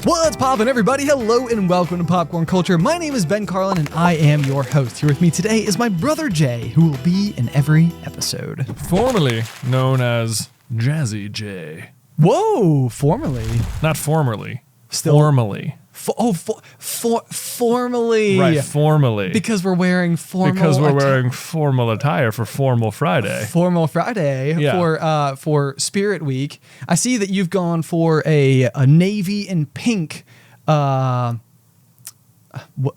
What's poppin', everybody? Hello and welcome to Popcorn Culture. My name is Ben Carlin and I am your host. Here with me today is my brother Jay, who will be in every episode. Formerly known as Jazzy J. Whoa, formerly. Not formerly. Still. Formally. Formally. Right, formally. Because we're wearing formal. Because we're wearing formal attire for Formal Friday. Formal Friday for Spirit Week. I see that you've gone for a navy and pink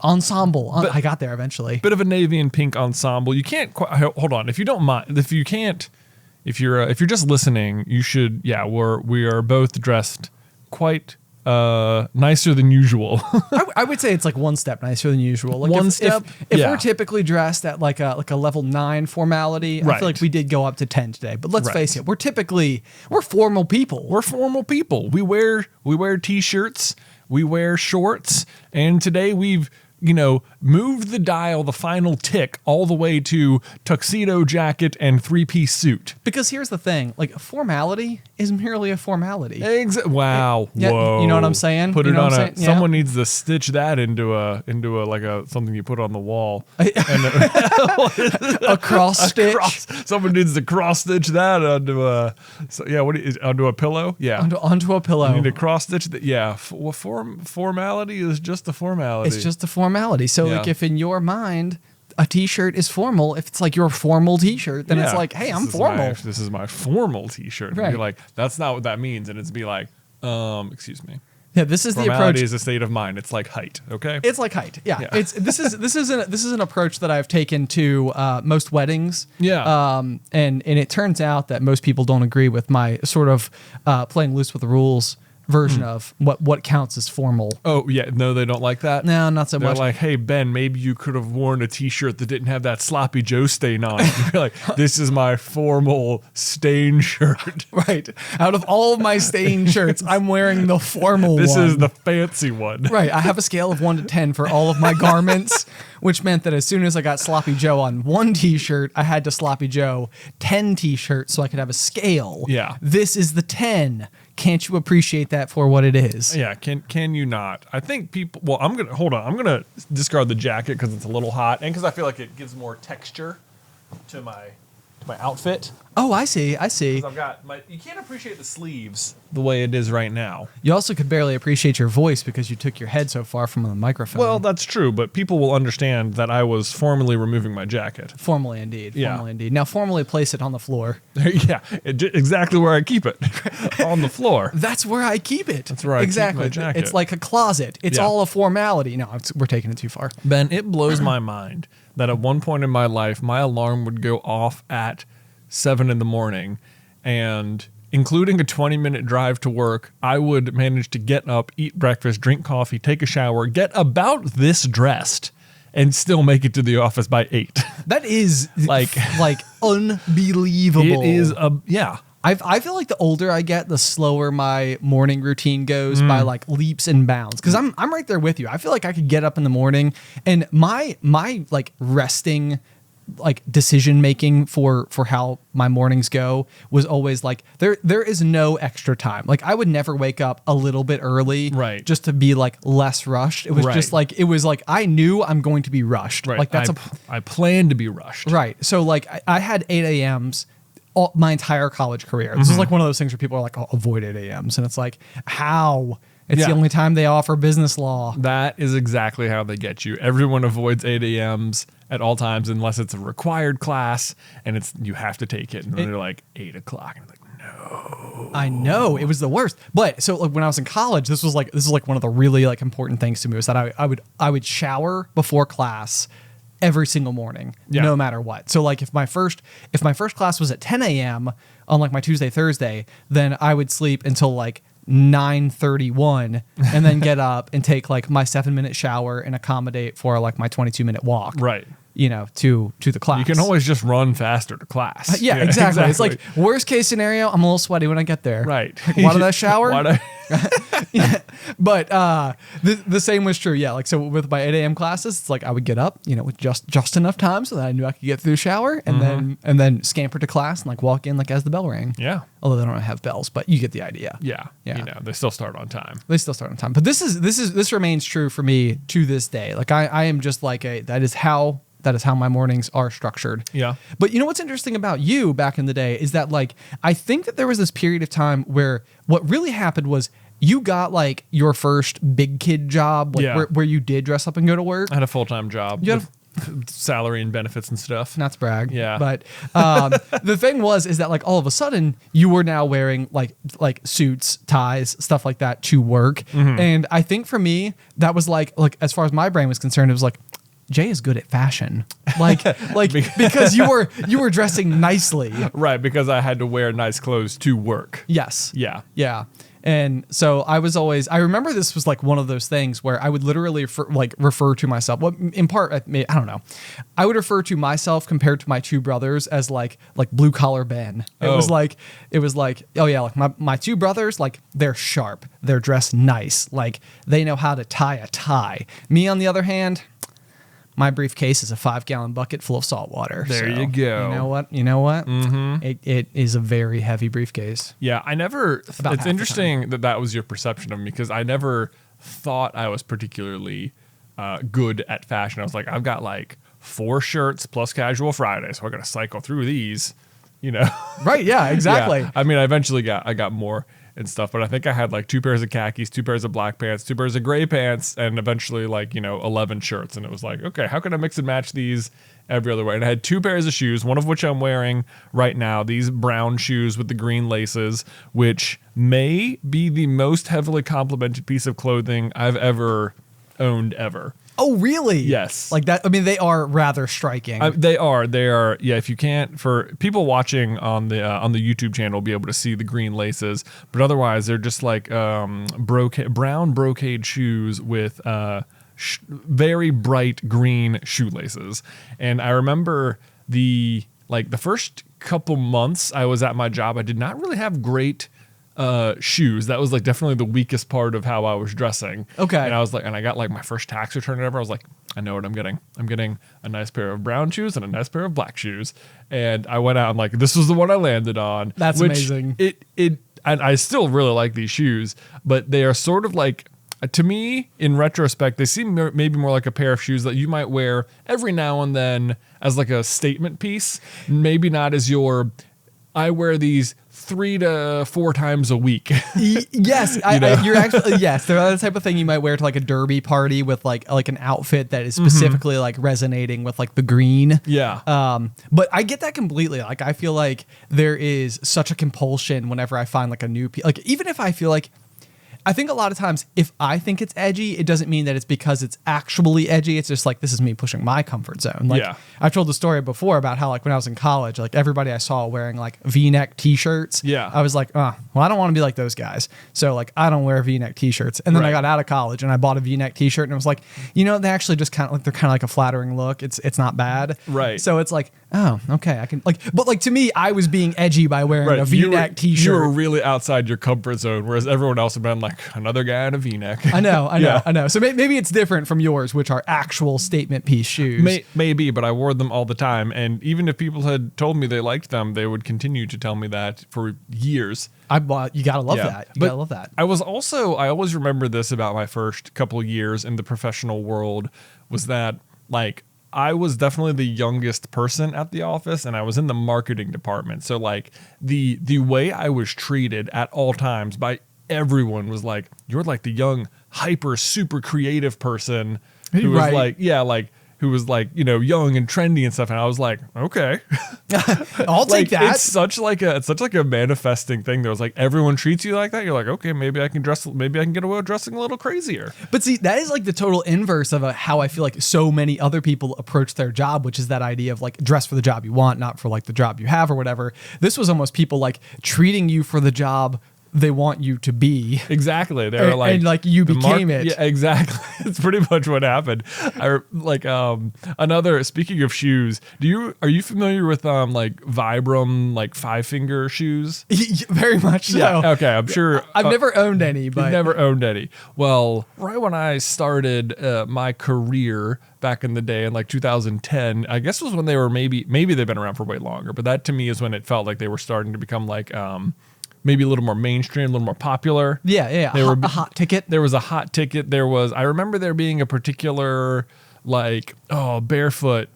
ensemble. I got there eventually. Bit of a navy and pink ensemble. You can't quite, hold on. If you don't mind, if you're just listening, you should. Yeah, we are both dressed quite nicer than usual. I would say it's like one step nicer than usual. Like One if, step? If Yeah. we're typically dressed at like a level 9 formality, I Right. feel like we did go up to 10 today. But let's Right. face it, we're formal people. We're formal people. We wear t-shirts, we wear shorts, and today we've moved the dial, the final tick, all the way to tuxedo jacket and 3-piece suit. Because here's the thing, like formality is merely a formality. Wow. Yeah, Whoa. you know what I'm saying? Put You it know on what I'm a. saying? Someone needs to stitch that into a something you put on the wall. A cross stitch. Someone needs to cross stitch that onto onto a pillow. Yeah. Onto a pillow. You need to cross stitch that. Yeah. Formality is just a formality. It's just a formality. So Yeah. like if in your mind a t-shirt is formal, if it's like your formal t-shirt, then it's like, hey, I'm formal. This is my formal t-shirt. Right. And you're like, that's not what that means. And it's be like, excuse me. Yeah, this is the Formality approach. is a state of mind. It's like height. Okay. It's like height. Yeah. Yeah. This is an approach that I've taken to most weddings. Yeah. And it turns out that most people don't agree with my sort of playing loose with the rules version of what counts as formal. Oh yeah, no, they don't like that. No, not so They're much. like, hey Ben, maybe you could have worn a t-shirt that didn't have that sloppy Joe stain on it. You're like, this is my formal stain shirt. Right. Out of all of my stained shirts, I'm wearing the formal This one. is the fancy one. Right. I have a scale of 1 to 10 for all of my garments, which meant that as soon as I got Sloppy Joe on one t-shirt, I had to Sloppy Joe 10 t-shirts so I could have a scale. Yeah. This is the 10. Can't you appreciate that for what it is? Yeah, can you not? I think people. Well, I'm gonna discard the jacket because it's a little hot and because I feel like it gives more texture to my outfit. Oh, I see. 'Cause I've got you can't appreciate the sleeves the way it is right now. You also could barely appreciate your voice because you took your head so far from the microphone. Well, that's true, but people will understand that I was formally removing my jacket. Formally indeed. Yeah. Formally indeed. Now formally place it on the floor. Yeah, exactly where I keep it, on the floor. That's where I keep it. That's where I keep exactly. my jacket. It's like a closet. It's Yeah. all a formality. No, we're taking it too far. Ben, it blows my mind that at one point in my life, my alarm would go off at 7 a.m, and including a 20-minute drive to work, I would manage to get up, eat breakfast, drink coffee, take a shower, get about this dressed, and still make it to the office by 8. That is Like unbelievable. It is yeah. I feel like the older I get, the slower my morning routine goes by like leaps and bounds. Because I'm right there with you. I feel like I could get up in the morning and my like resting like decision making for how my mornings go was always like there is no extra time. Like I would never wake up a little bit early, Right. just to be like less rushed. It was Right. just like I knew I'm going to be rushed. Right. Like I plan to be rushed. right. So like I had 8 a.m.s my entire college career. This is like one of those things where people are like, oh, avoid 8 a.m.s. And it's like, how? It's Yeah. the only time they offer business law. That is exactly how they get you. Everyone avoids 8 a.m.s at all times unless it's a required class and you have to take it. And they're like 8 o'clock. And I'm like, no. I know it was the worst. But so like when I was in college, this is like one of the really like important things to me was that I would shower before class every single morning, Yeah. no matter what. So like if my first class was at 10 a.m. on like my Tuesday, Thursday, then I would sleep until like 9:31 and then get up and take like my 7-minute shower and accommodate for like my 22-minute walk. Right. to the class. You can always just run faster to class. Yeah, exactly. It's like worst case scenario, I'm a little sweaty when I get there. Right. Like, why did I shower? Yeah. But the same was true. Yeah. Like, so with my 8 a.m. classes, it's like I would get up, with just enough time so that I knew I could get through the shower and then scamper to class and like walk in like as the bell rang. Yeah. Although they don't have bells, but you get the idea. Yeah. Yeah. They still start on time. But this remains true for me to this day. Like I am just like that is how my mornings are structured. Yeah. But what's interesting about you back in the day is that like I think that there was this period of time where what really happened was you got like your first big kid job, like where you did dress up and go to work. I had a full-time job. You had salary and benefits and stuff. Not to brag. Yeah. But the thing is that like all of a sudden you were now wearing like suits, ties, stuff like that to work. Mm-hmm. And I think for me, that was like as far as my brain was concerned, it was like, Jay is good at fashion, like because you were dressing nicely, right? Because I had to wear nice clothes to work. Yes. Yeah. And so I remember this was like one of those things where I would literally refer to myself. Well, in part, I don't know. I would refer to myself compared to my two brothers as like blue collar Ben. It was like, oh yeah, like my two brothers, like they're sharp, they're dressed nice, like they know how to tie a tie. Me on the other hand, my briefcase is a 5-gallon bucket full of salt water. There you go. You know what? Mm-hmm. It is a very heavy briefcase. Yeah, it's interesting that was your perception of me because I never thought I was particularly good at fashion. I was like, I've got like 4 shirts plus casual Friday, so I got to cycle through these, Right, yeah, exactly. Yeah. I mean, I got more and stuff, but I think I had like 2 pairs of khakis, 2 pairs of black pants, 2 pairs of gray pants, and eventually like 11 shirts. And it was like, okay, how can I mix and match these every other way? And I had 2 pairs of shoes, one of which I'm wearing right now, these brown shoes with the green laces, which may be the most heavily complimented piece of clothing I've ever owned ever. Oh, really? Yes. Like that. I mean, they are rather striking. They are. Yeah. If you can't, for people watching on the YouTube channel, will be able to see the green laces, but otherwise they're just like brown brocade shoes with very bright green shoelaces. And I remember the first couple months I was at my job, I did not really have great shoes. That was like definitely the weakest part of how I was dressing. Okay. And I was like, and I got like my first tax return and whatever. I was like, I know what I'm getting. I'm getting a nice pair of brown shoes and a nice pair of black shoes. And I went out and like, this was the one I landed on. That's amazing. And I still really like these shoes, but they are sort of like, to me, in retrospect, they seem maybe more like a pair of shoes that you might wear every now and then as like a statement piece. Maybe not as I wear these 3 to 4 times a week. Yes, you're actually yes. They're the type of thing you might wear to like a derby party with like an outfit that is specifically like resonating with like the green. Yeah. But I get that completely. Like I feel like there is such a compulsion whenever I find like a new like even if I feel like. I think a lot of times if I think it's edgy, it doesn't mean that it's because it's actually edgy. It's just like, this is me pushing my comfort zone. Like I've told the story before about how like when I was in college, like everybody I saw wearing like V-neck t-shirts. Yeah. I was like, well, I don't want to be like those guys. So like, I don't wear V-neck t-shirts. And then I got out of college and I bought a V-neck t-shirt and it was like, they actually just kind of like, they're kind of like a flattering look. It's not bad. Right. So it's like, oh, okay. I can like, but like to me, I was being edgy by wearing a V-neck t-shirt. You were really outside your comfort zone, whereas everyone else had been like another guy in a V-neck. I know. So maybe it's different from yours, which are actual statement piece shoes. Maybe, but I wore them all the time. And even if people had told me they liked them, they would continue to tell me that for years. You gotta love that. You gotta love that. I always remember this about my first couple of years in the professional world was that like I was definitely the youngest person at the office and I was in the marketing department. So like the way I was treated at all times by everyone was like, you're like the young, hyper, super creative person who was who was like, young and trendy and stuff. And I was like, okay, I'll take that. It's such like a manifesting thing. There was like, everyone treats you like that. You're like, okay, maybe I can get away with dressing a little crazier. But see, that is like the total inverse of how I feel like so many other people approach their job, which is that idea of like dress for the job you want, not for like the job you have or whatever. This was almost people like treating you for the job they want you to be. Exactly. They were like, and like you became it. Yeah, exactly. It's pretty much what happened. Speaking of shoes, are you familiar with like Vibram, like 5-finger shoes? Very much so. Yeah. Okay. I'm sure. I've never owned any, but you've never owned any. Well, right when I started my career back in the day in like 2010, I guess was when they were maybe they've been around for way longer, but that to me is when it felt like they were starting to become like maybe a little more mainstream, a little more popular. Yeah. They were a hot ticket. There was a hot ticket. I remember there being a particular like, oh, barefoot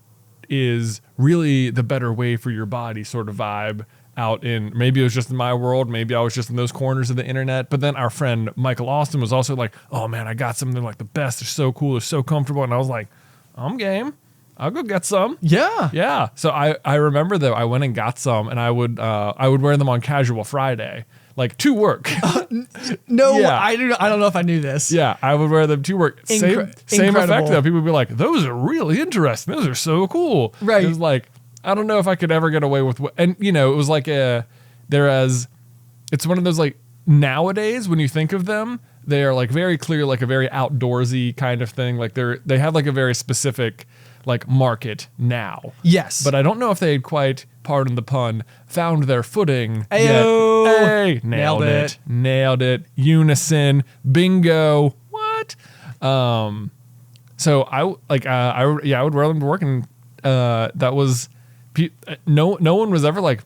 is really the better way for your body sort of vibe out in, maybe it was just in my world, maybe I was just in those corners of the internet. But then our friend Michael Austin was also like, oh man, I got some, they're like the best, they're so cool, they're so comfortable. And I was like, I'm game. I'll go get some. Yeah. Yeah. So I remember that I went and got some, and I would wear them on Casual Friday, like to work. No, Yeah. I don't know if I knew this. Yeah, I would wear them to work. Same Incredible. effect though. People would be like, those are really interesting. Those are so cool. Right. It was like, I don't know if I could ever get away with and it was like it's one of those like nowadays when you think of them, they are like very clear, like a very outdoorsy kind of thing. Like they have like a very specific like market now. Yes. But I don't know if they had quite, pardon the pun, found their footing Ayo. yet. Hey, nailed it. Nailed it. Unison. Bingo. What? So I would wear them to work, and that was no one was ever like,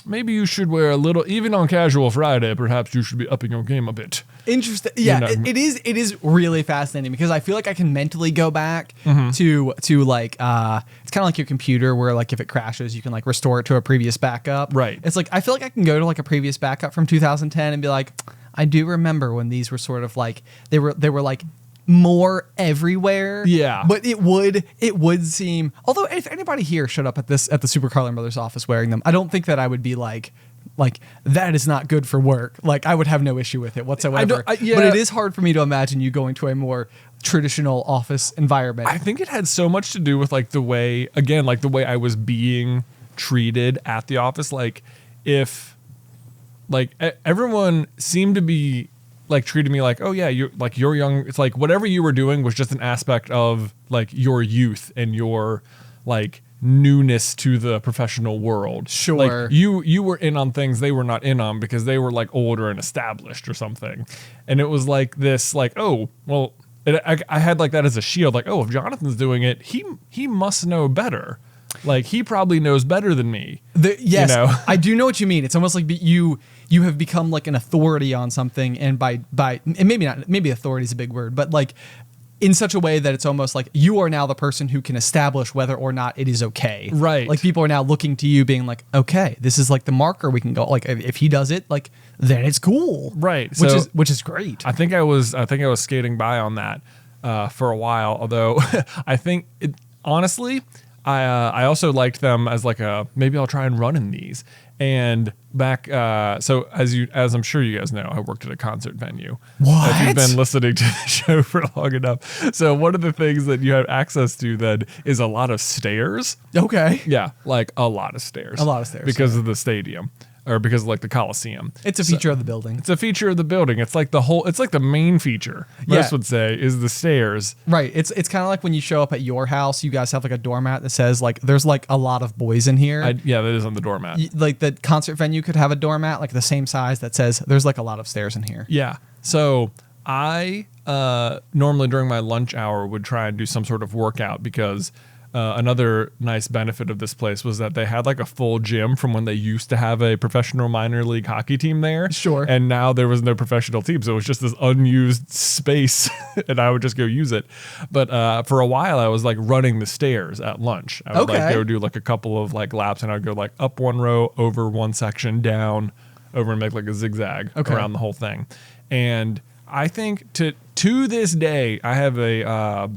maybe you should wear a little, even on Casual Friday, perhaps you should be upping your game a bit. Interesting. Yeah, it is really fascinating because I feel like I can mentally go back to like it's kind of like your computer where like if it crashes you can like restore it to a previous backup. Right. It's like I feel like I can go to like a previous backup from 2010 and be like, I do remember when these were sort of like they were like more everywhere. Yeah. But it would seem, although if anybody here showed up at the Super Carlin Brothers office wearing them, I don't think that I would be like that is not good for work. Like I would have no issue with it whatsoever. But it is hard for me to imagine you going to a more traditional office environment. I think it had so much to do with like the way I was being treated at the office. Like if like everyone seemed to be like treating me like, oh yeah, you're young. It's like whatever you were doing was just an aspect of like your youth and your like newness to the professional world. Sure. Like you were in on things they were not in on because they were like older and established or something. And it was like this like, oh, well, I had like that as a shield. Like, oh, if Jonathan's doing it, he must know better. Like he probably knows better than me. Yes, you know? I do know what you mean. It's almost like you have become like an authority on something, and by and maybe authority is a big word, but like in such a way that it's almost like you are now the person who can establish whether or not it is okay. Right. Like people are now looking to you being like, okay, this is like the marker we can go. Like if he does it, like then it's cool. Right. Which is great. I think I was skating by on that for a while. Although I think honestly, I also liked them as like maybe I'll try and run in these. And back, so as I'm sure you guys know, I worked at a concert venue. What? If you've been listening to the show for long enough. So one of the things that you have access to then is a lot of stairs. Okay. Yeah, like a lot of stairs. A lot of stairs. Because of the stadium. Or because of like the Coliseum. It's a feature of the building. It's a feature of the building. It's like it's like the main feature, most would say, is the stairs. Right. It's kind of like when you show up at your house, you guys have like a doormat that says like, there's like a lot of boys in here. Yeah, that is on the doormat. Like the concert venue could have a doormat like the same size that says there's like a lot of stairs in here. Yeah. So I normally during my lunch hour would try and do some sort of workout because another nice benefit of this place was that they had like a full gym from when they used to have a professional minor league hockey team there. Sure. And now there was no professional team. So it was just this unused space and I would just go use it. But for a while I was like running the stairs at lunch. I would like go do like a couple of like laps and I'd go like up one row, over one section, down, over and make like a zigzag around the whole thing. And I think to this day, I have a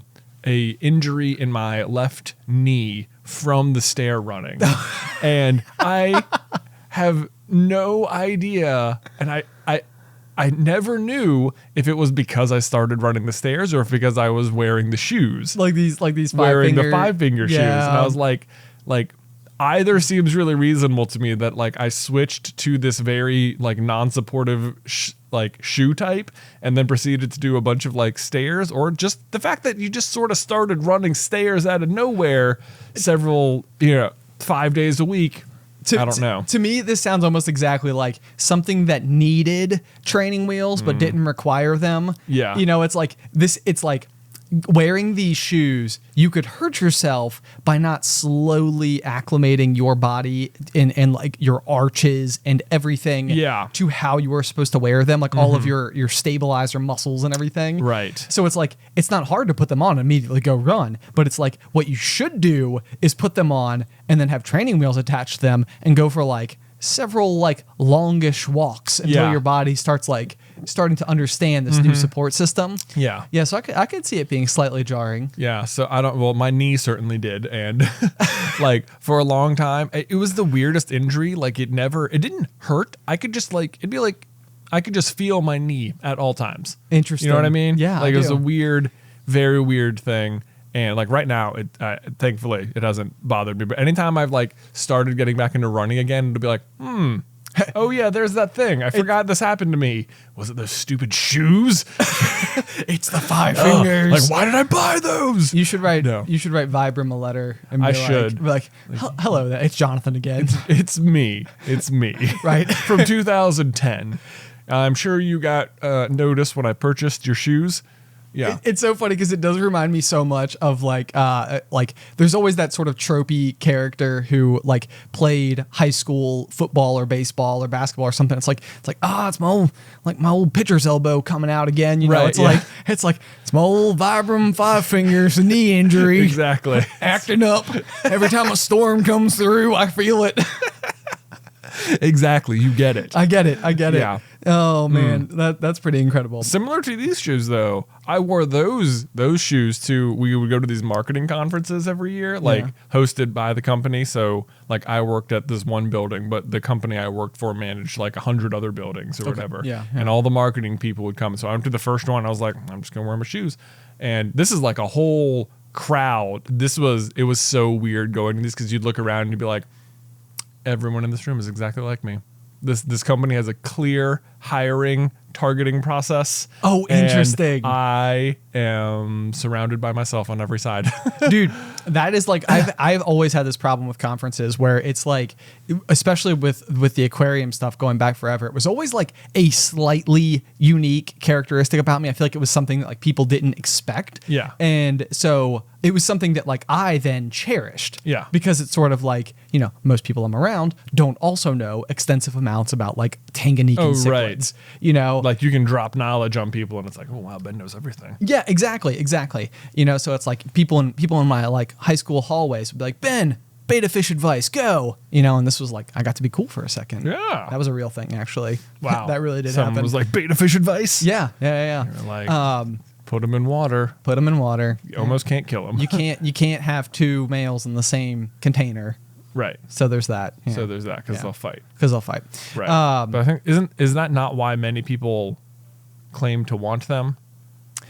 injury in my left knee from the stair running. And I have no idea. And I never knew if it was because I started running the stairs or if because I was wearing the shoes. Like these wearing the 5-finger shoes. And I was like, either seems really reasonable to me, that like I switched to this very like non-supportive shoe type and then proceeded to do a bunch of like stairs, or just the fact that you just sort of started running stairs out of nowhere several, 5 days a week. I don't know. To me, this sounds almost exactly like something that needed training wheels but didn't require them. Yeah. It's like this. It's like wearing these shoes, you could hurt yourself by not slowly acclimating your body and like your arches and everything to how you were supposed to wear them, like all of your stabilizer muscles and everything. Right. So it's like, it's not hard to put them on and immediately go run, but it's like what you should do is put them on and then have training wheels attached to them and go for like several like longish walks until your body starts like starting to understand this new support system. Yeah. Yeah. So I could see it being slightly jarring. Yeah. So my knee certainly did. And like for a long time, it was the weirdest injury. Like it didn't hurt. I could just like, it'd be like, I could just feel my knee at all times. Interesting. You know what I mean? Yeah. Like it was a weird, very weird thing. And like right now, thankfully it hasn't bothered me. But anytime I've like started getting back into running again, it'll be like, oh yeah, there's that thing. I forgot this happened to me. Was it those stupid shoes? It's the 5 fingers. Like, why did I buy those? You should write. You should write Vibram a letter. And be hello, it's Jonathan again. It's me. It's me. Right. From 2010. I'm sure you got notice when I purchased your shoes. Yeah. It's so funny because it does remind me so much of like there's always that sort of tropey character who like played high school football or baseball or basketball or something. It's my old pitcher's elbow coming out again. It's my old Vibram 5 fingers knee injury. Exactly. Acting up. Every time a storm comes through, I feel it. Exactly. You get it. I get it. Yeah. Oh man, that's pretty incredible. Similar to these shoes though, I wore those shoes too. We would go to these marketing conferences every year, like hosted by the company. So like I worked at this one building, but the company I worked for managed like 100 other buildings or whatever. Yeah. And all the marketing people would come. So I went to the first one. I was like, I'm just gonna wear my shoes. And this is like a whole crowd. It was so weird going to these because you'd look around and you'd be like, everyone in this room is exactly like me. This company has a clear hiring targeting process. Oh, interesting. And I am surrounded by myself on every side. Dude, that is like I've always had this problem with conferences where it's like, especially with the aquarium stuff going back forever, it was always like a slightly unique characteristic about me. I feel like it was something that like people didn't expect. Yeah. And so it was something that like I then cherished. Yeah. Because it's sort of like, most people I'm around don't also know extensive amounts about like Tanganyikan cichlids. Right. Like you can drop knowledge on people and it's like, oh wow, Ben knows everything. Yeah, exactly. So it's like people in my like high school hallways would be like, Ben, beta fish advice, go. And this was like, I got to be cool for a second. Yeah. That was a real thing, actually. Wow. That really did Someone happen. was like, beta fish advice? Yeah. You're like, put them in water. Put them in water. You almost can't kill them. You can't have 2 males in the same container. Right. So there's that. Yeah. So there's that because they'll fight. Right. But I think is that not why many people claim to want them?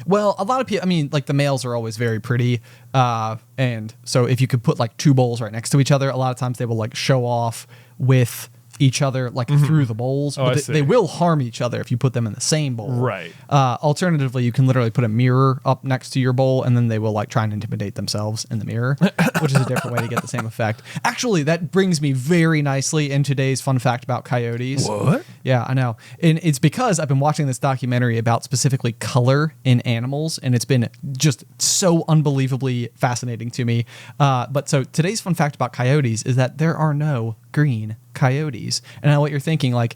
Well, a lot of people, like the males are always very pretty. And so if you could put like 2 bowls right next to each other, a lot of times they will like show off with each other like through the bowls. Oh, but they will harm each other if you put them in the same bowl. Right. Alternatively, you can literally put a mirror up next to your bowl and then they will like try and intimidate themselves in the mirror, which is a different way to get the same effect. Actually, that brings me very nicely in today's fun fact about coyotes. What? Yeah, I know. And it's because I've been watching this documentary about specifically color in animals, and it's been just so unbelievably fascinating to me. But so today's fun fact about coyotes is that there are no green coyotes. And I know what you're thinking, like,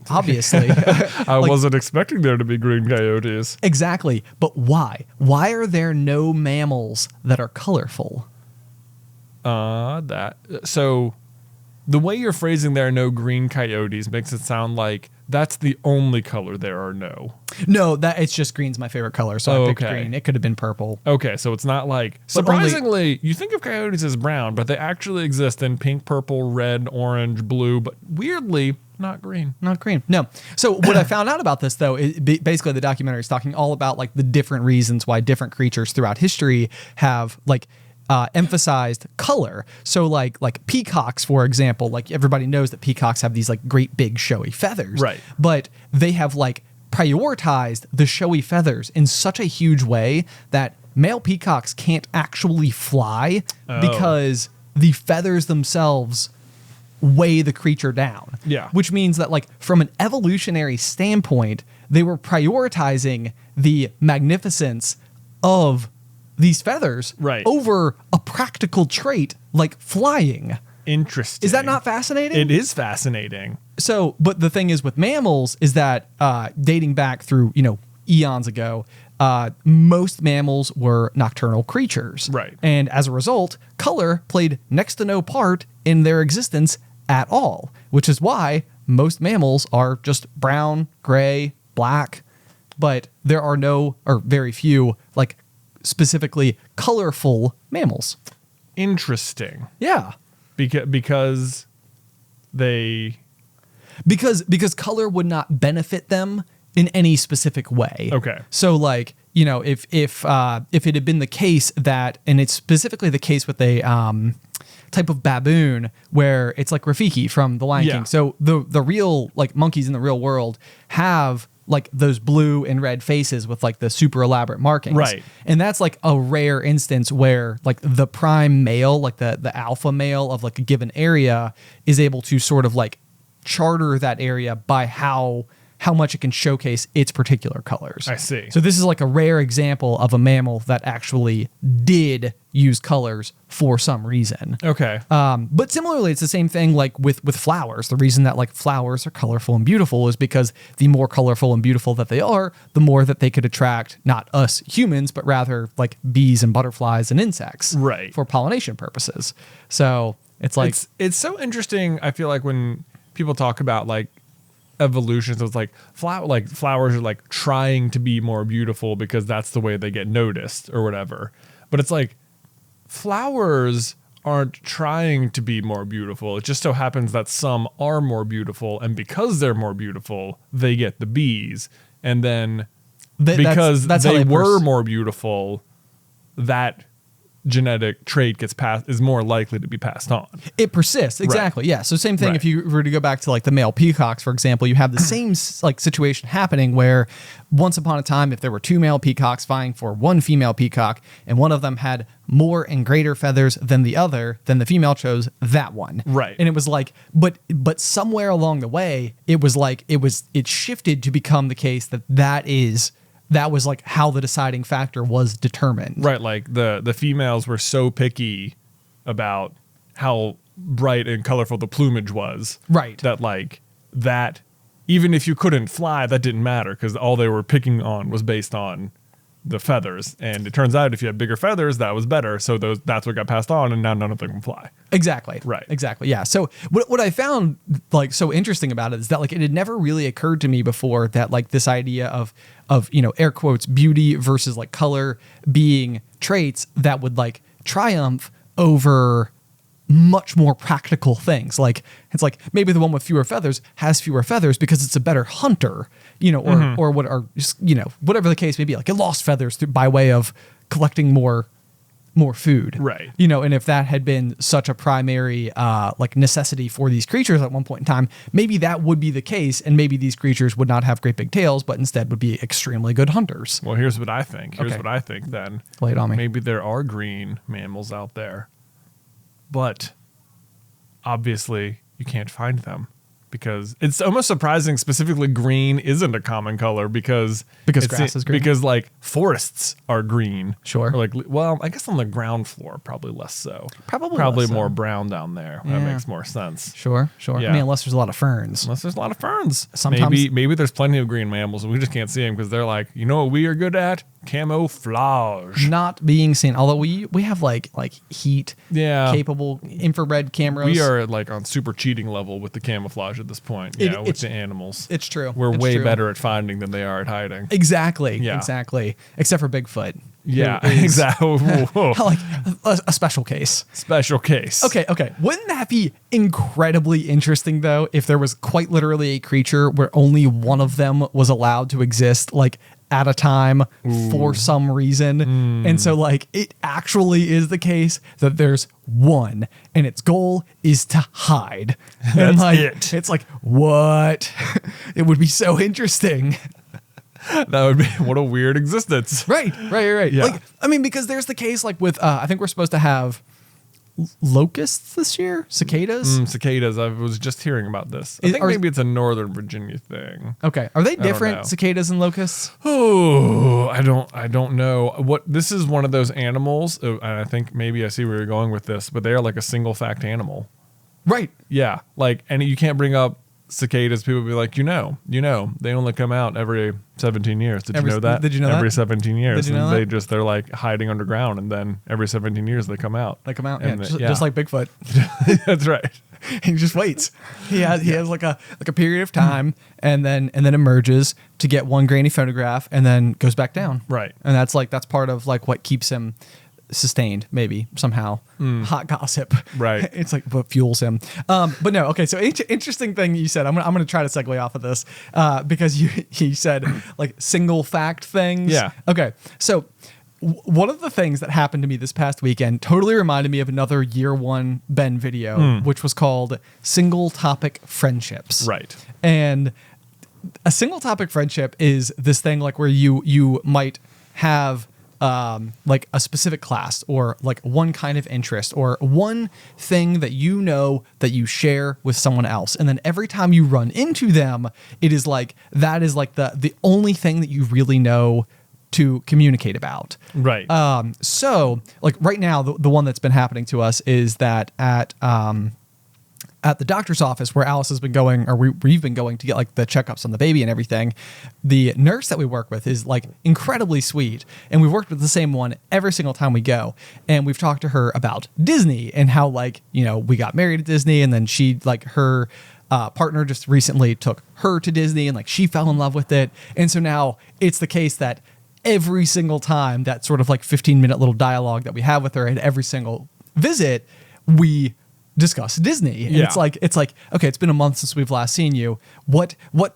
obviously. I wasn't expecting there to be green coyotes. Exactly. But why? Why are there no mammals that are colorful? So the way you're phrasing there are no green coyotes makes it sound like that's the only color there are no. No, it's just green's my favorite color, so I picked green. It could have been purple. Okay, so it's not like... Surprisingly, you think of coyotes as brown, but they actually exist in pink, purple, red, orange, blue, but weirdly, not green. Not green. No. So what I found out about this, though, basically the documentary is talking all about like the different reasons why different creatures throughout history have like emphasized color. So like peacocks, for example, like everybody knows that peacocks have these like great big showy feathers, Right. But they have like prioritized the showy feathers in such a huge way that male peacocks can't actually fly because the feathers themselves weigh the creature down. Yeah. Which means that like from an evolutionary standpoint, they were prioritizing the magnificence of these feathers over a practical trait like flying. Interesting. Is that not fascinating? It is fascinating. So, but the thing is with mammals is that dating back through, eons ago, most mammals were nocturnal creatures. Right. And as a result, color played next to no part in their existence at all, which is why most mammals are just brown, gray, black, but there are no, or very few, like specifically colorful mammals. Interesting. Yeah. Because color would not benefit them in any specific way. Okay. So like, if it had been the case that, and it's specifically the case with a type of baboon where it's like Rafiki from The Lion King. So the real like monkeys in the real world have like those blue and red faces with like the super elaborate markings. Right. And that's like a rare instance where like the prime male, like the alpha male of like a given area is able to sort of like charter that area by how much it can showcase its particular colors. I see. So this is like a rare example of a mammal that actually did use colors for some reason. Okay. But similarly, it's the same thing like with flowers. The reason that like flowers are colorful and beautiful is because the more colorful and beautiful that they are, the more that they could attract not us humans, but rather like bees and butterflies and insects for pollination purposes. So it's like... It's so interesting, I feel like, when people talk about like evolution, so it's like flowers are like trying to be more beautiful because that's the way they get noticed or whatever. But it's like flowers aren't trying to be more beautiful. It just so happens that some are more beautiful, and because they're more beautiful, they get the bees. And then because they were more beautiful, that genetic trait is more likely to be passed on. It persists. Exactly. Right. Yeah. So same thing. If you were to go back to like the male peacocks, for example, you have the same like situation happening where once upon a time, if there were two male peacocks vying for one female peacock and one of them had more and greater feathers than the other, then the female chose that one. Right. And it was like, but somewhere along the way, it shifted to become the case that was like how the deciding factor was determined. Right, like the females were so picky about how bright and colorful the plumage was. Right. That even if you couldn't fly, that didn't matter because all they were picking on was based on the feathers. And it turns out if you had bigger feathers, that was better. So that's what got passed on, and now none of them can fly. Exactly. Right. Exactly. Yeah. So what I found like so interesting about it is that like it had never really occurred to me before that like this idea of air quotes beauty versus like color being traits that would like triumph over much more practical things. Like it's like maybe the one with fewer feathers has fewer feathers because it's a better hunter, or whatever the case may be. Like it lost feathers by way of collecting more food. Right. And if that had been such a primary like necessity for these creatures at one point in time, maybe that would be the case, and maybe these creatures would not have great big tails, but instead would be extremely good hunters. Well, here's what I think. Then. Lay it on me. Maybe there are green mammals out there, but obviously you can't find them. Because it's almost surprising specifically green isn't a common color because grass is green. Because like forests are green. Sure. Or like, well, I guess on the ground floor probably less so. Probably less so. More brown down there. Yeah. That makes more sense. Sure. Yeah. I mean, unless there's a lot of ferns. Sometimes maybe there's plenty of green mammals and we just can't see them because they're like, you know what we are good at? Camouflage. Not being seen. Although we have like heat capable infrared cameras. We are like on super cheating level with the camouflage at this point. With the animals. It's true. We're way better at finding than they are at hiding. Exactly. Yeah. Exactly. Except for Bigfoot. Yeah, exactly. Like a special case. Special case. Okay. Wouldn't that be incredibly interesting, though, if there was quite literally a creature where only one of them was allowed to exist, like at a time for some reason. And so like it actually is the case that there's one and its goal is to hide. And like it's like, what? It would be so interesting. That would be, what a weird existence. Right. Yeah. Like, I mean, because there's the case like with, I think we're supposed to have locusts this year, cicadas. Cicadas. I was just hearing about this. I think maybe it's a Northern Virginia thing. Okay. Are they different, cicadas and locusts? Oh, I don't know. What this is one of those animals, and I think maybe I see where you're going with this, but they are like a single fact animal. Right. Yeah. Like, and you can't bring up cicadas. People will be like, they only come out every 17 years. Did you know that? Did you know every that? 17 years. Did you know and that? they're like hiding underground, and then every 17 years they come out. Just like Bigfoot. That's right. He just waits. He has like a period of time and then emerges to get one grainy photograph and then goes back down. Right. And that's part of like what keeps him sustained, maybe somehow. Hot gossip. Right. It's like what fuels him. But no, okay. So interesting thing you said. I'm gonna try to segue off of this because he said like single fact things. Yeah. Okay. So one of the things that happened to me this past weekend totally reminded me of another year one Ben video, which was called Single Topic Friendships. Right. And a single topic friendship is this thing like where you might have like a specific class or like one kind of interest or one thing that you know that you share with someone else. And then every time you run into them, it is like, that is like the only thing that you really know to communicate about. Right. So like right now, the one that's been happening to us is that at the doctor's office where Alice has been going, or we've been going to get like the checkups on the baby and everything, the nurse that we work with is like incredibly sweet. And we've worked with the same one every single time we go. And we've talked to her about Disney and how like, we got married at Disney and then she like her partner just recently took her to Disney and like she fell in love with it. And so now it's the case that every single time that sort of like 15-minute little dialogue that we have with her at every single visit, we discuss Disney. And it's like, okay, it's been a month since we've last seen you. What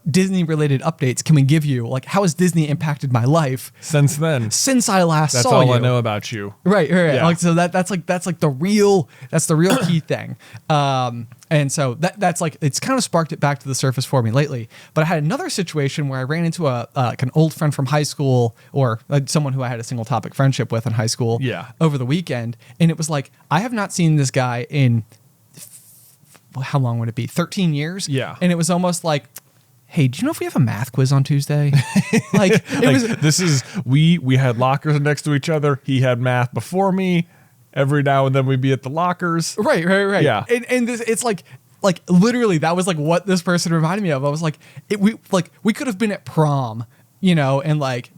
Disney related updates can we give you? Like, how has Disney impacted my life since then? Since I last saw you. That's all I know about you. Right. Yeah. Like, so that's the real key thing. And so that's like, it's kind of sparked it back to the surface for me lately. But I had another situation where I ran into like an old friend from high school or someone who I had a single topic friendship with in high school over the weekend. And it was like, I have not seen this guy in, how long would it be? 13 years? Yeah. And it was almost like, hey, do you know if we have a math quiz on Tuesday? Like, we had lockers next to each other. He had math before me. Every now and then we'd be at the lockers. Right. Yeah. And it's like literally that was like what this person reminded me of. I was like, we could have been at prom, and like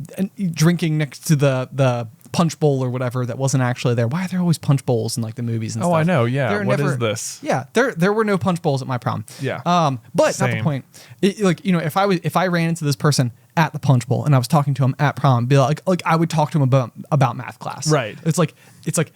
drinking next to the punch bowl or whatever that wasn't actually there. Why are there always punch bowls in like the movies and stuff? Oh, I know. Yeah. What is this? Yeah. There were no punch bowls at my prom. Yeah. But Same. not the point. If I ran into this person at the punch bowl and I was talking to him at prom, be like I would talk to him about math class. Right. It's like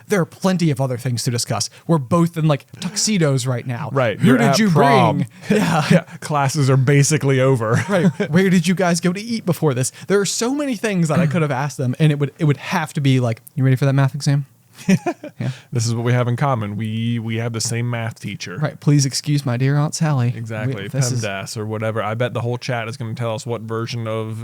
there are plenty of other things to discuss. We're both in like tuxedos right now. Right. Who did you prom. bring? Yeah. Classes are basically over. Right. Where did you guys go to eat before this? There are so many things that I could have asked them, and it would have to be like, you ready for that math exam? Yeah. This is what we have in common. We have the same math teacher. Right. Please excuse my dear Aunt Sally. Exactly. PEMDAS or whatever. I bet the whole chat is going to tell us what version of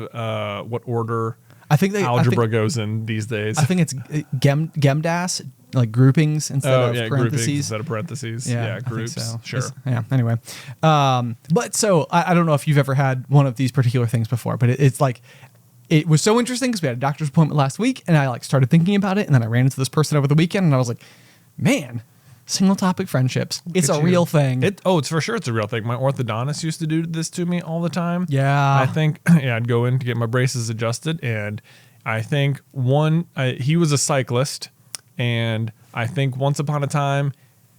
what order algebra goes in these days. I think it's GEMDAS, like groupings instead of parentheses. Groupings instead of parentheses. Yeah, groups. So. Sure. Anyway. But so I don't know if you've ever had one of these particular things before, but it's like, it was so interesting because we had a doctor's appointment last week and I like started thinking about it. And then I ran into this person over the weekend and I was like, man, single topic friendships. It's a real thing. It's for sure. It's a real thing. My orthodontist used to do this to me all the time. Yeah. I think I'd go in to get my braces adjusted. And I think he was a cyclist. And I think once upon a time,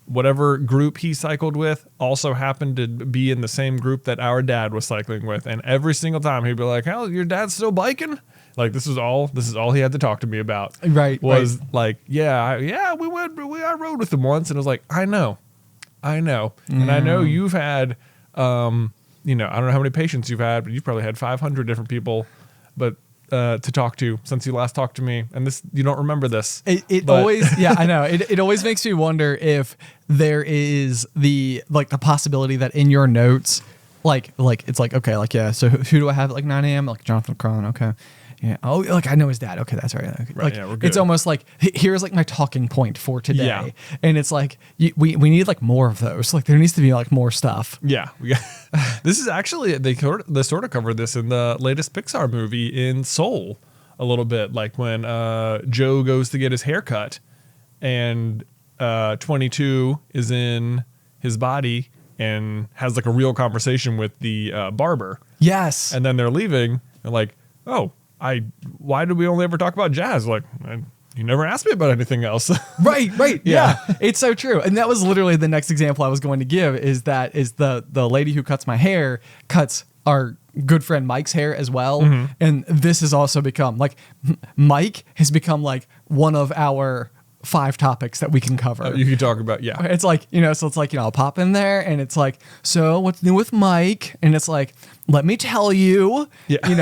whatever group he cycled with also happened to be in the same group that our dad was cycling with. And every single time he'd be like, "Hell, your dad's still biking?" Like this is all he had to talk to me about. Right. Like, I rode with him once, and I was like, I know. And I know you've had, I don't know how many patients you've had, but you've probably had 500 different people, but to talk to since you last talked to me, and this you don't remember this. It always, yeah, I know. It always makes me wonder if there is the possibility that in your notes, like it's like, okay, like, yeah, so who do I have at like 9 a.m.? Like Jonathan Carlin, okay. Yeah. Oh, like I know his dad. Okay, that's right. Okay. Right, like yeah, we're good. it's almost like here's like my talking point for today, Yeah. and it's like we need like more of those. Like there needs to be like more stuff. Yeah, this is actually they sort of covered this in the latest Pixar movie in Soul a little bit, like when Joe goes to get his hair cut, and 22 is in his body and has like a real conversation with the barber. Yes, And then they're leaving, and like, oh, why did we only ever talk about jazz? Like, you never asked me about anything else. right. Yeah. Yeah, it's so true. And that was literally the next example I was going to give is the lady who cuts my hair cuts our good friend Mike's hair as well. Mm-hmm. And this has also become like Mike has become like one of our 5 topics that we can cover. You can talk about, yeah. It's like, so it's like, I'll pop in there and it's like, so what's new with Mike? And it's like, let me tell you, Yeah. and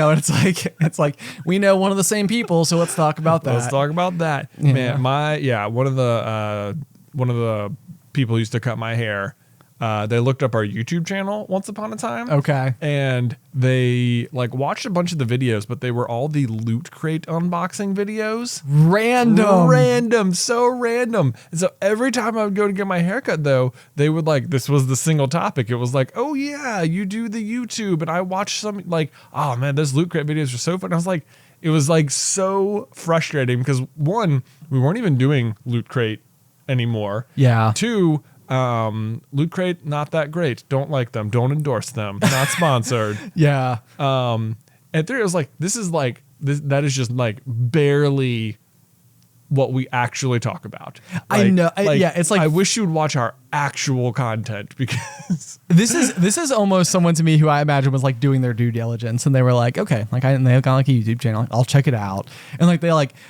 it's like, we know one of the same people. So let's talk about that. Let's talk about that. Yeah. Man, one of the people who used to cut my hair, they looked up our YouTube channel once upon a time. Okay. And they like watched a bunch of the videos, but they were all the Loot Crate unboxing videos. Random, so random. And so every time I would go to get my haircut though, they would like, this was the single topic. It was like, oh yeah, you do the YouTube. And I watched some like, oh man, those Loot Crate videos are so fun. I was like, it was like so frustrating because 1, we weren't even doing Loot Crate anymore. Yeah. 2, Loot Crate, not that great. Don't like them. Don't endorse them. Not sponsored. Yeah. And 3, it was like, that is just like barely what we actually talk about. I know. Yeah, it's like I wish you'd watch our actual content because this is almost someone to me who I imagine was like doing their due diligence and they were like, okay, like they got like a YouTube channel, like, I'll check it out. And like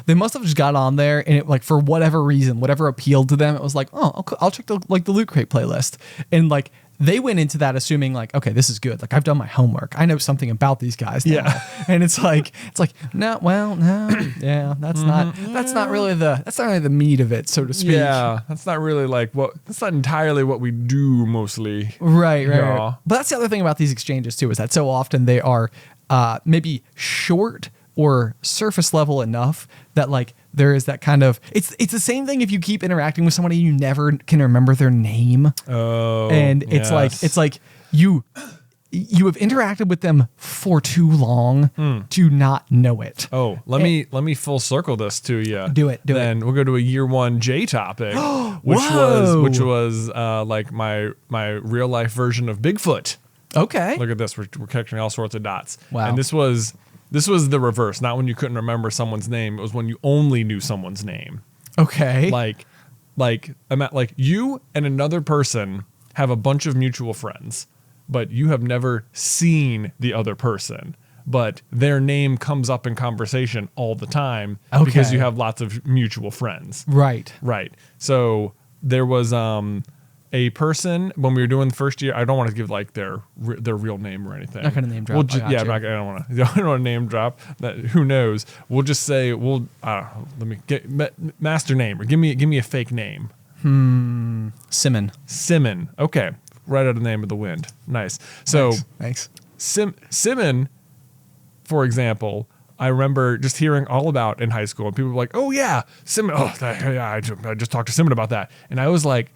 they must have just got on there and it like for whatever reason, whatever appealed to them, it was like, oh, I'll check the Loot Crate playlist. And like they went into that assuming like, okay, this is good. Like I've done my homework. I know something about these guys now. Yeah. And it's like, no, yeah, that's not really the meat of it, so to speak. yeah, that's not entirely what we do mostly. Right. Yeah. But that's the other thing about these exchanges too, is that so often they are maybe short or surface level enough that like there is that kind of it's the same thing if you keep interacting with somebody you never can remember their name. Oh, and it's like you have interacted with them for too long to not know it. Oh, let me full circle this to you. Do it. Then we'll go to a year 1 J topic, which was like my real life version of Bigfoot. Okay. Look at this. We're connecting all sorts of dots. Wow. And this was the reverse. Not when you couldn't remember someone's name. It was when you only knew someone's name. Okay. Like you and another person have a bunch of mutual friends, but you have never seen the other person. But their name comes up in conversation all the time because you have lots of mutual friends. Right. Right. So there was a person when we were doing the first year. I don't want to give like their real name or anything. Not gonna name drop. I don't want to name drop. That who knows? We'll just say let me get master name or give me a fake name. Simon. Okay, right out of the name of the wind. Nice. So thanks. Simon, for example, I remember just hearing all about in high school, and people were like, "Oh yeah, Simon. Oh yeah, I just talked to Simon about that," and I was like,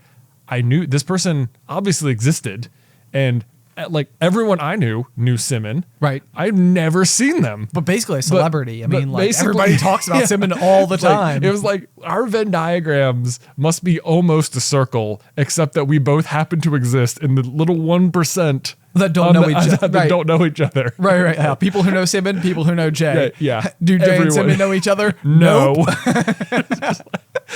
I knew this person obviously existed, and like everyone I knew Simon. Right. I've never seen them. But basically a celebrity. But everybody talks about Simon all the time. It was like our Venn diagrams must be almost a circle, except that we both happen to exist in the little 1% that don't know each other. That don't know each other. Right. Yeah. People who know Simon, people who know Jay. Yeah. Do Jay and Simon know each other? No.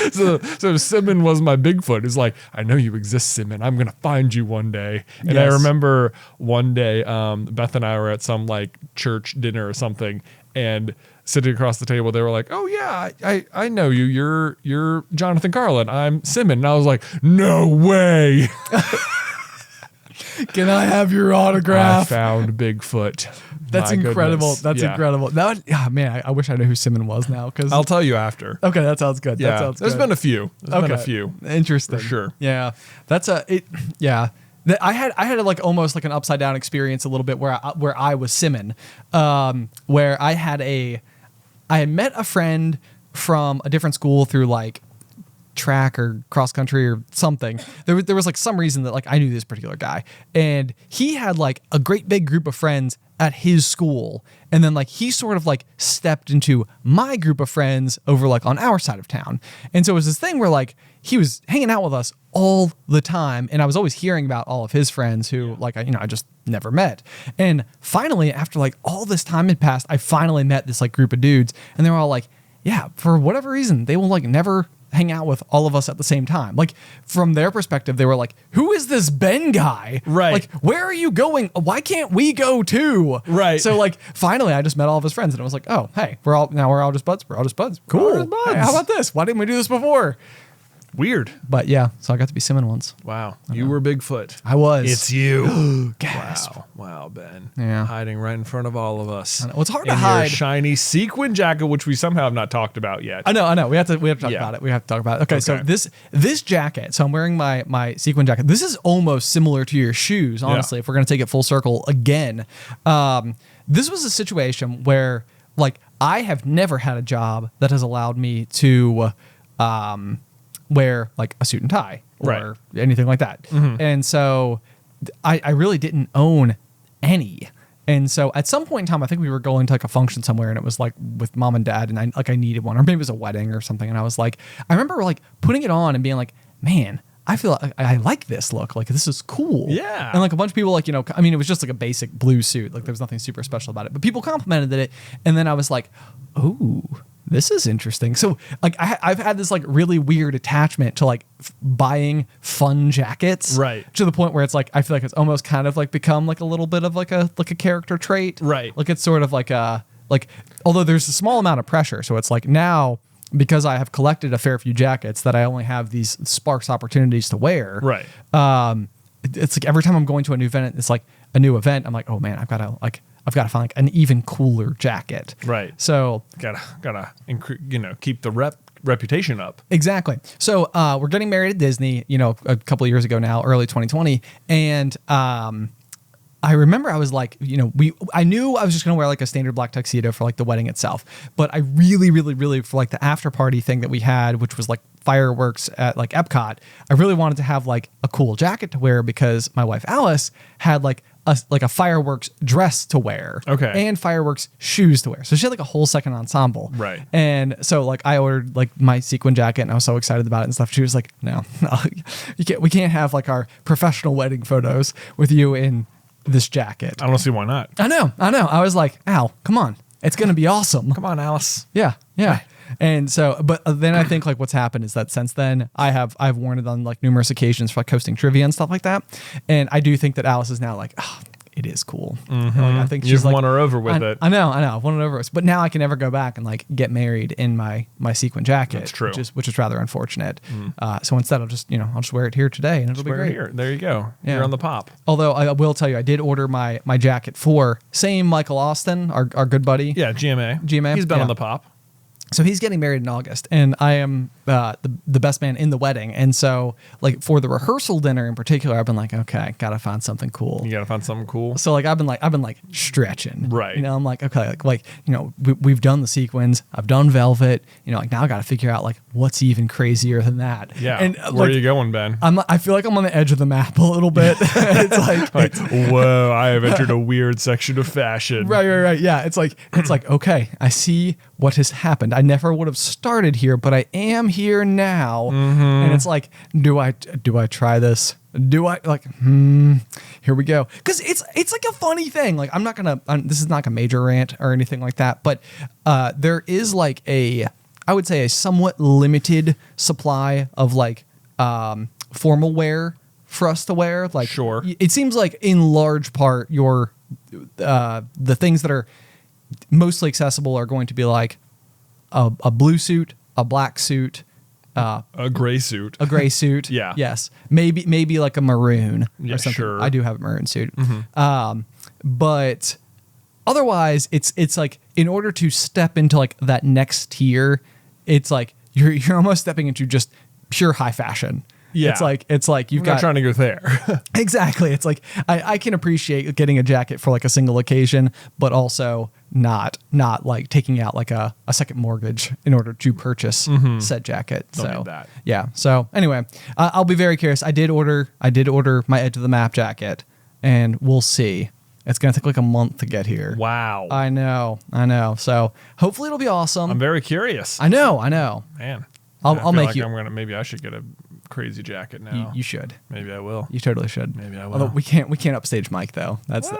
Nope. So Simon was my Bigfoot. It's like, I know you exist, Simon. I'm going to find you one day. And Yes. I remember one day, Beth and I were at some like church dinner or something, and sitting across the table, they were like, "Oh yeah, I know you. You're Jonathan Carlin. I'm Simon." And I was like, "No way." Can I have your I autograph? found Bigfoot. That's My incredible. goodness. That's Yeah. incredible. That man, I wish I knew who Simon was now. Because I'll tell you after. okay, that sounds good. Yeah, That sounds there's good. been a few. There's been a few. Interesting. For sure. Yeah, that's yeah. I had like almost like an upside down experience a little bit where I was Simon, where I had met a friend from a different school through like track or cross country or something. There was like some reason that like I knew this particular guy, and he had like a great big group of friends at his school, and then like he sort of like stepped into my group of friends over like on our side of town. And so it was this thing where like he was hanging out with us all the time, and I was always hearing about all of his friends who like I just never met. And finally, after like all this time had passed, I finally met this like group of dudes, and they were all like, yeah, for whatever reason, they will like never hang out with all of us at the same time. Like from their perspective, they were like, who is this Ben guy? Right. Like, where are you going? Why can't we go too? Right. So like finally I just met all of his friends, and I was like, oh, hey, we're all just buds. We're all just buds. Cool. We're just buds. Hey, how about this? Why didn't we do this before? Weird. But yeah, so I got to be Simon once. Wow. You were Bigfoot. I was. It's you. Gasp. Wow, Ben. Yeah. Hiding right in front of all of us. I know. Well, it's hard in to hide. your shiny sequin jacket, which we somehow have not talked about yet. I know. We have to talk Yeah. about it. We have to talk about it. Okay, so Okay. this jacket. So I'm wearing my sequin jacket. This is almost similar to your shoes, honestly. Yeah. If we're gonna take it full circle again, this was a situation where like I have never had a job that has allowed me to wear like a suit and tie or Right. anything like that. And so I really didn't own any. And so at some point in time, I think we were going to like a function somewhere, and it was like with mom and dad, and I needed one, or maybe it was a wedding or something. And I was like, I remember like putting it on and being like, man, I feel like I like this look. Like this is cool. Yeah. And like a bunch of people like, I mean, it was just like a basic blue suit. Like there was nothing super special about it, but people complimented it. And then I was like, oh, this is interesting. So like I've had this like really weird attachment to like buying fun jackets, Right. To the point where it's like I feel like it's almost kind of like become like a little bit of like a character trait, Right. Like it's sort of like although there's a small amount of pressure, so it's like now because I have collected a fair few jackets that I only have these sparse opportunities to wear, Right. It's like every time I'm going to a new event, it's like a new event. I'm like, oh man, I've got to find like an even cooler jacket. Right. So Gotta keep the reputation up. exactly. So we're getting married at Disney, a couple of years ago now, early 2020. And I remember I was like, I knew I was just going to wear like a standard black tuxedo for like the wedding itself. But I really, really, really, for like the after party thing that we had, which was like fireworks at like Epcot, I really wanted to have like a cool jacket to wear because my wife Alice had like a fireworks dress to wear, Okay. and fireworks shoes to wear. So she had like a whole second ensemble, Right. And so like I ordered like my sequin jacket, and I was so excited about it and stuff. She was like, no, we can't have like our professional wedding photos with you in this jacket. I don't see why not. I know. I was like, Al, come on, it's gonna be awesome. Come on, Alice. Yeah. And so, but then I think like what's happened is that since then I've worn it on like numerous occasions for like hosting trivia and stuff like that. And I do think that Alice is now like, oh, it is cool. Mm-hmm. Like, I think You've she's like, won her over with it. I know. I've won it over. But now I can never go back and like get married in my sequin jacket. That's true. Which is rather unfortunate. So instead I'll just wear it here today, and it'll be Wear it great. here. There you go. Yeah. You're on the pop. Although I will tell you, I did order my jacket for same Michael Austin, our good buddy. Yeah, GMA. GMA, He's been yeah. on the pop. So he's getting married in August, and I am the best man in the wedding. And so, like for the rehearsal dinner in particular, I've been like, okay, gotta find something cool. You gotta find something cool. So like I've been stretching, Right. I'm like, okay, we've done the sequins, I've done velvet, like now I got to figure out like what's even crazier than that. Yeah. And Where are you going, Ben? I feel like I'm on the edge of the map a little bit. It's like Whoa, I have entered a weird section of fashion. Right. Yeah. It's like, okay, I see what has happened. I never would have started here, but I am here now. And it's like, do I try this? Do I here we go. Cause it's like a funny thing. Like this is not like a major rant or anything like that, but there is like I would say a somewhat limited supply of like formal wear for us to wear. Like, Sure. It seems like in large part the things that are mostly accessible are going to be like a blue suit, a black suit, A gray suit. A gray suit. Yeah. Yes. Maybe like a maroon Yeah, or something. sure. I do have a maroon suit. But otherwise, it's like in order to step into like that next tier, it's like you're almost stepping into just pure high fashion. Yeah. It's like you've I'm got not trying to go there. exactly. It's like I can appreciate getting a jacket for like a single occasion, but also not like taking out like a second mortgage in order to purchase said jacket. Don't so need that. yeah. So anyway, I'll be very curious. I did order my Edge of the Map jacket, and we'll see. It's gonna take like a month to get here. Wow. I know. So hopefully it'll be awesome. I'm very curious. I know. Man. I'll feel make like you. Maybe I should get a crazy jacket now. You should. Maybe I will. You totally should. Maybe I will. Although we can't upstage Mike though. That's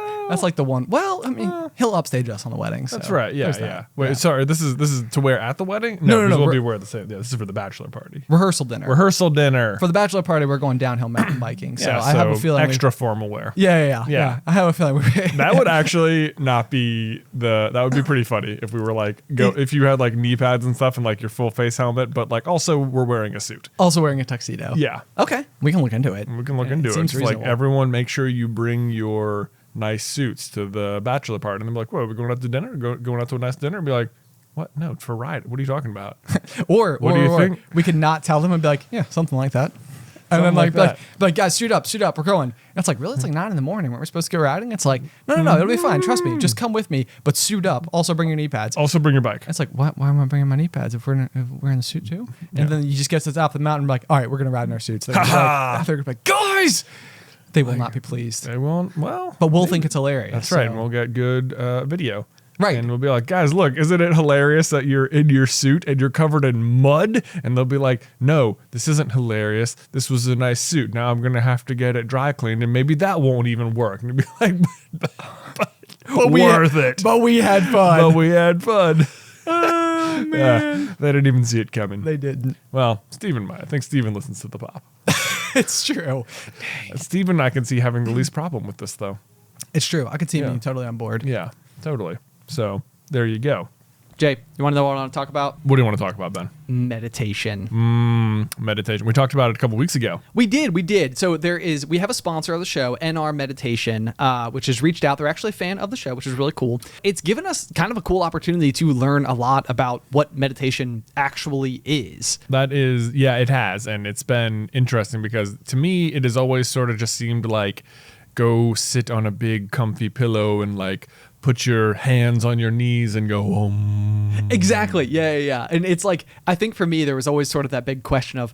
like the one. Well, I mean, he'll upstage us on the wedding. That's so right. Yeah, there's yeah. that. Wait, Yeah. sorry. This is to wear at the wedding? No. because we'll be wearing the same. Yeah, this is for the bachelor party. Rehearsal dinner. Rehearsal dinner. For the bachelor party, we're going downhill mountain biking. So yeah, I have a feeling extra formal wear. Yeah. I have a feeling That would actually not be that would be pretty funny if we were like if you had like knee pads and stuff and like your full face helmet, but like also we're wearing a suit. also wearing a tuxedo. Yeah. Okay. We can look into it. We can look into it. Seems It's like reasonable. everyone make sure you bring your nice suits to the bachelor party. And they'll be like, "What, are we going out to dinner? Going out to a nice dinner?" And be like, "What? No, it's for ride. What are you talking about?" Or What do you think? we could not tell them and be like, yeah, something like that. And Something then like be like, guys, suit up, we're going. And it's like, really? It's like 9 a.m. Weren't we supposed to go riding? It's like, no, it'll be fine. Trust me. Just come with me, but suit up. Also bring your knee pads. Also bring your bike. It's like, why am I bringing my knee pads if we're in the suit too? And then you just get to the top of the mountain and be like, all right, we're going to ride in our suits. They're going to be like, guys! They will not be pleased. They won't. Well, But we'll think it's hilarious. that's right. so- And we'll get good video. Right. And we'll be like, guys, look, isn't it hilarious that you're in your suit and you're covered in mud? And they'll be like, no, this isn't hilarious. This was a nice suit. Now I'm going to have to get it dry cleaned and maybe that won't even work. And you'll be like, but worth it. But we had fun. But we had fun. Oh, man. They didn't even see it coming. They didn't. Well, Steven might. I think Steven listens to the pop. It's true. Steven I can see having the least problem with this, though. It's true. I could see Yeah. being totally on board. Yeah, totally. So there you go. Jay, you want to know what I want to talk about? What do you want to talk about, Ben? Meditation. Meditation. We talked about it a couple weeks ago. We did. So we have a sponsor of the show, NR Meditation, which has reached out. They're actually a fan of the show, which is really cool. It's given us kind of a cool opportunity to learn a lot about what meditation actually is. That is, yeah, it has. And it's been interesting because to me, it has always sort of just seemed like go sit on a big comfy pillow and like put your hands on your knees and go, Exactly. Yeah. And it's like, I think for me, there was always sort of that big question of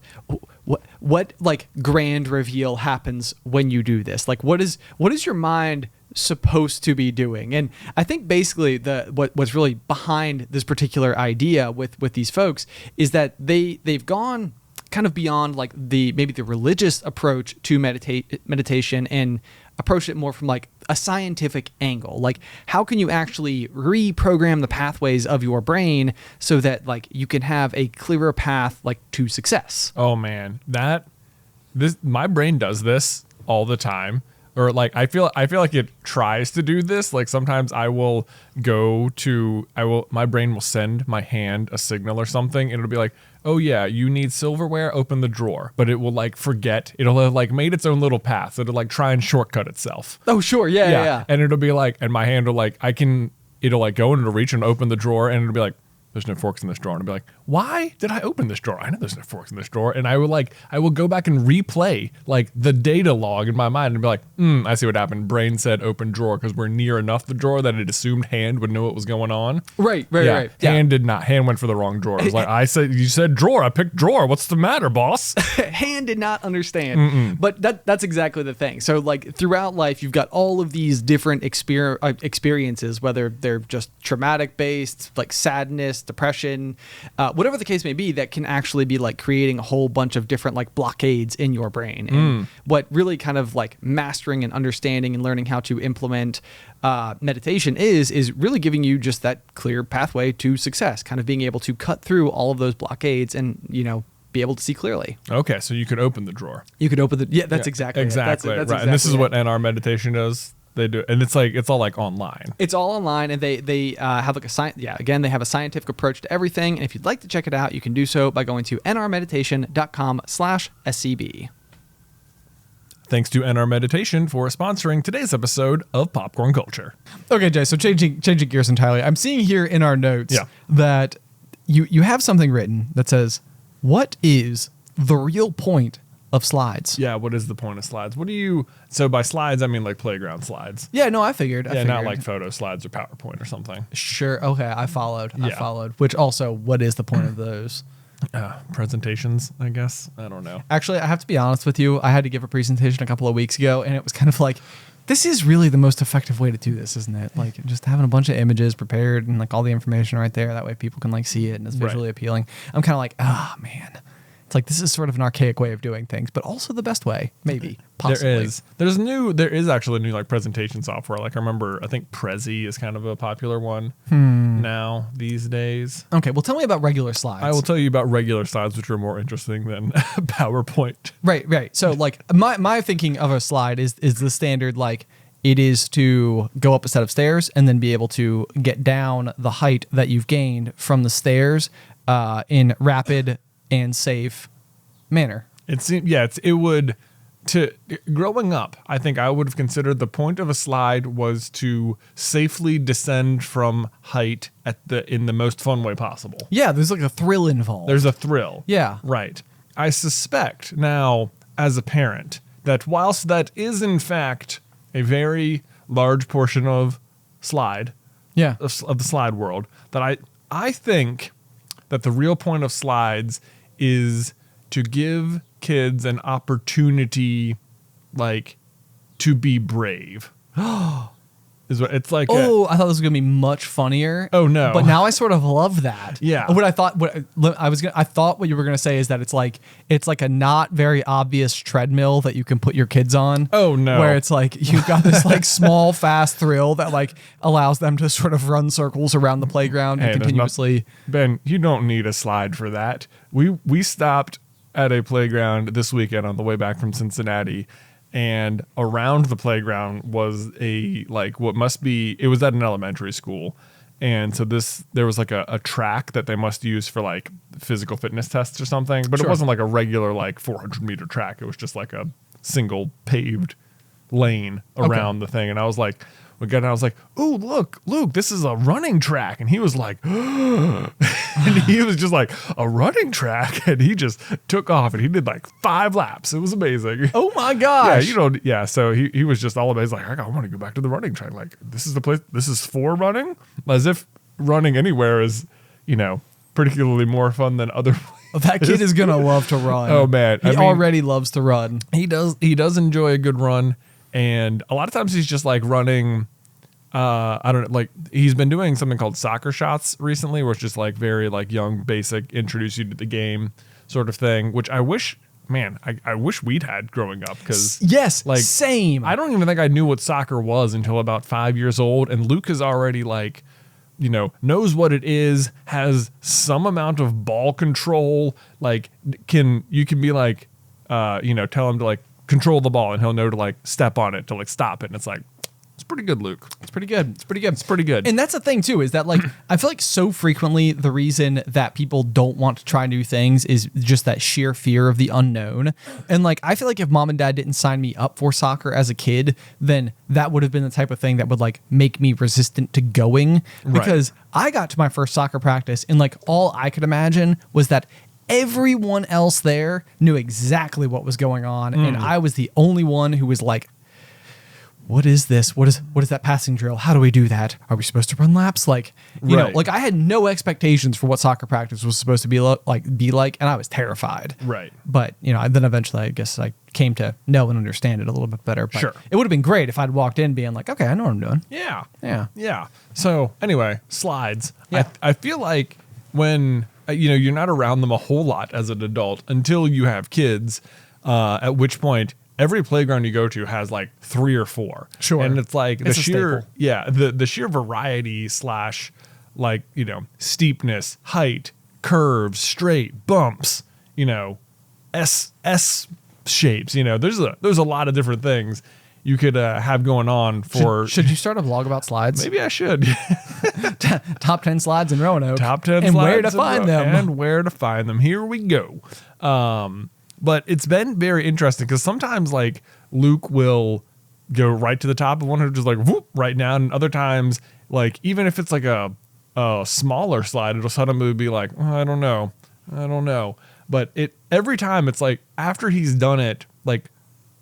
what like grand reveal happens when you do this? Like, what is your mind supposed to be doing? And I think basically what's really behind this particular idea with these folks is that they've gone kind of beyond like maybe the religious approach to meditation and approach it more from like a scientific angle. Like, how can you actually reprogram the pathways of your brain so that like you can have a clearer path like to success? oh man, my brain does this all the time. Or like I feel like it tries to do this. Like sometimes my brain will send my hand a signal or something and it'll be like, oh yeah, you need silverware, open the drawer. But it will like forget. It'll have like made its own little path. So it'll like try and shortcut itself. Oh sure, yeah. And it'll be like, and my hand will like, it'll like go and it'll reach and open the drawer and it'll be like, there's no forks in this drawer. And I'll be like, why did I open this drawer? I know there's no forks in this drawer. And I will go back and replay like the data log in my mind and be like, I see what happened. Brain said open drawer because we're near enough the drawer that it assumed hand would know what was going on. Right. Yeah. Yeah. Hand did not. Hand went for the wrong drawer. It was like, you said drawer. I picked drawer. What's the matter, boss? Hand did not understand. But that's exactly the thing. So like throughout life, you've got all of these different experiences, whether they're just traumatic based, like sadness, depression, whatever the case may be, that can actually be like creating a whole bunch of different like blockades in your brain. And what really kind of like mastering and understanding and learning how to implement meditation is really giving you just that clear pathway to success, kind of being able to cut through all of those blockades and, be able to see clearly. Okay, so you could open the drawer. You could open that's exactly it. Exactly. That's right. And this is what NR meditation does. They do, and it's all like online. It's all online, and they have like they have a scientific approach to everything. And if you'd like to check it out, you can do so by going to nrmeditation.com/SCB. Thanks to NR Meditation for sponsoring today's episode of Popcorn Culture. Okay, Jay, so changing gears entirely. I'm seeing here in our notes that you have something written that says, "What is the real point of slides?" Yeah, what is the point of slides? So by slides, I mean like playground slides. Yeah, no, I figured. Not like photo slides or PowerPoint or something. Sure, okay, I followed. Which also, what is the point of those? Presentations, I guess. I don't know. Actually, I have to be honest with you. I had to give a presentation a couple of weeks ago, and it was kind of like, this is really the most effective way to do this, isn't it? Like just having a bunch of images prepared and like all the information right there. That way people can like see it and it's visually appealing. I'm kind of like, man. It's like this is sort of an archaic way of doing things, but also the best way, maybe, possibly. There is actually new like presentation software. Like I think Prezi is kind of a popular one now these days. Okay, well, tell me about regular slides. I will tell you about regular slides, which are more interesting than PowerPoint. Right. So like my thinking of a slide is the standard, like it is to go up a set of stairs and then be able to get down the height that you've gained from the stairs in rapid and safe manner. Growing up, I think I would have considered the point of a slide was to safely descend from height in the most fun way possible. Yeah, there's like a thrill involved. There's a thrill. Yeah. Right. I suspect now, as a parent, that whilst that is in fact a very large portion of slide, of the slide world, that I think that the real point of slides is to give kids an opportunity, like, to be brave. It's like, I thought this was gonna be much funnier. Oh no! But now I sort of love that. Yeah. I thought what you were gonna say is that it's like a not very obvious treadmill that you can put your kids on. Oh no! Where it's like you've got this like small fast thrill that like allows them to sort of run circles around the playground and continuously. Ben, you don't need a slide for that. We stopped at a playground this weekend on the way back from Cincinnati. And around the playground was it was at an elementary school. And so there was like a track that they must use for like physical fitness tests or something. But It wasn't like a regular like 400-meter track. It was just like a single paved lane around the thing. And I was like, "Oh, look, Luke, this is a running track." And he was like, and he was just like, "A running track?" And he just took off and he did like 5 laps. It was amazing. Oh my gosh. So he was just all amazed, like, I want to go back to the running track. Like, this is the place, this is for running? As if running anywhere is, particularly more fun than other places. That kid is gonna love to run. Oh man. He already loves to run. He does enjoy a good run. And a lot of times he's just like running, he's been doing something called soccer shots recently, where it's just like very like young, basic, introduce you to the game sort of thing, which I wish we'd had growing up. Cause yes, like same. I don't even think I knew what soccer was until about 5 years old. And Luke is already like, knows what it is, has some amount of ball control, like you can be like, tell him to like, control the ball and he'll know to like step on it to like stop it. And it's like, it's pretty good, Luke. It's pretty good. And that's the thing too, is that like, I feel like so frequently the reason that people don't want to try new things is just that sheer fear of the unknown. And like, I feel like if mom and dad didn't sign me up for soccer as a kid, then that would have been the type of thing that would like make me resistant to going, because I got to my first soccer practice and like all I could imagine was that everyone else there knew exactly what was going on, and I was the only one who was like, "What is this? What is that passing drill? How do we do that? Are we supposed to run laps?" Like, like I had no expectations for what soccer practice was supposed to be like, and I was terrified. Right. But then eventually, I guess I came to know and understand it a little bit better. But it would have been great if I'd walked in being like, "Okay, I know what I'm doing." Yeah. So anyway, slides. Yeah. I feel like when you're not around them a whole lot as an adult until you have kids, at which point every playground you go to has like 3 or 4. Sure. And it's like It's a staple. the sheer variety / like, steepness, height, curves, straight, bumps, S shapes, there's a lot of different things. you could have going on for. Should you start a vlog about slides? Maybe I should. Top 10 slides in Roanoke. Top 10 and slides where to find them. And where to find them. Here we go. But it's been very interesting because sometimes like Luke will go right to the top of one and just like whoop right down, and other times like even if it's like a smaller slide, it'll suddenly be like, oh, I don't know. But every time it's like after he's done it like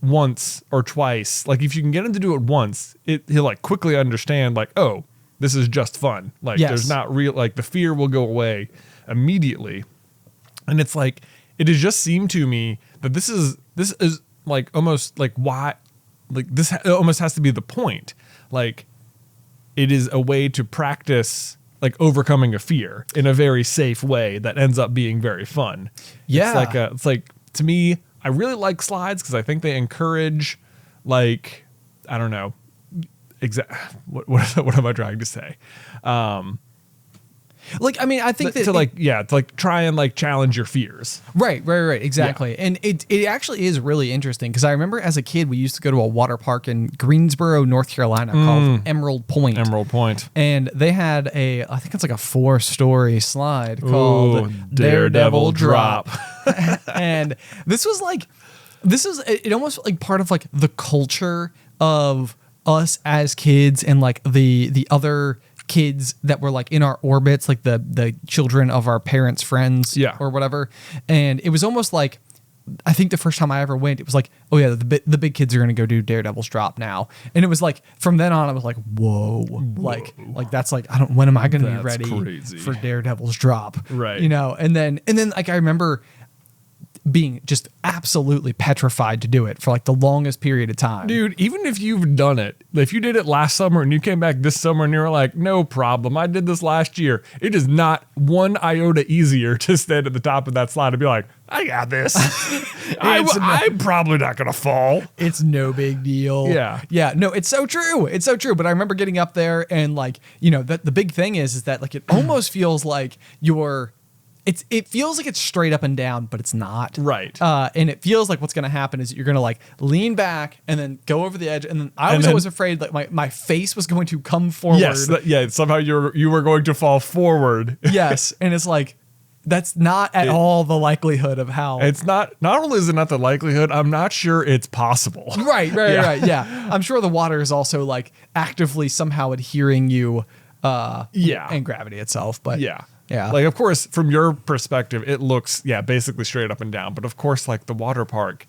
once or twice, like if you can get him to do it once, he'll like quickly understand like, oh, this is just fun. Like there's not real, like the fear will go away immediately. And it's like, it has just seemed to me that this is like almost like why, like this almost has to be the point. Like it is a way to practice like overcoming a fear in a very safe way that ends up being very fun. Yeah. It's like to me, I really like slides because I think they encourage like, I don't know, what am I trying to say? Like, I mean, I think to try and like challenge your fears. Right. Exactly. Yeah. And it actually is really interesting because I remember as a kid, we used to go to a water park in Greensboro, North Carolina called Emerald Point. And they had I think it's like a 4-story slide called Daredevil Drop. And this was it almost like part of like the culture of us as kids and like the other kids that were like in our orbits, like the children of our parents' friends or whatever. And it was almost like, I think the first time I ever went, it was like, oh yeah, the big kids are going to go do Daredevil's Drop now. And it was like, from then on, I was like, whoa. Like that's like, when am I going to be ready for Daredevil's Drop? Right. You know? And then like, I remember being just absolutely petrified to do it for like the longest period of time. Dude, even if you've done it, if you did it last summer and you came back this summer and you were like, no problem, I did this last year, it is not one iota easier to stand at the top of that slide and be like, I got this. I'm probably not going to fall. It's no big deal. Yeah. No, it's so true. But I remember getting up there and like, you know, the big thing is that like, it almost feels like it feels like it's straight up and down, but it's not. Right. And it feels like what's going to happen is you're going to like lean back and then go over the edge. And then I was always afraid that my face was going to come forward. Yes. Somehow you were going to fall forward. Yes. And it's like, that's not at all the likelihood of how. It's not only is it not the likelihood, I'm not sure it's possible. Right. Yeah. I'm sure the water is also like actively somehow adhering you. And gravity itself. But yeah. Yeah. Like, of course, from your perspective, it looks, basically straight up and down. But of course, like the water park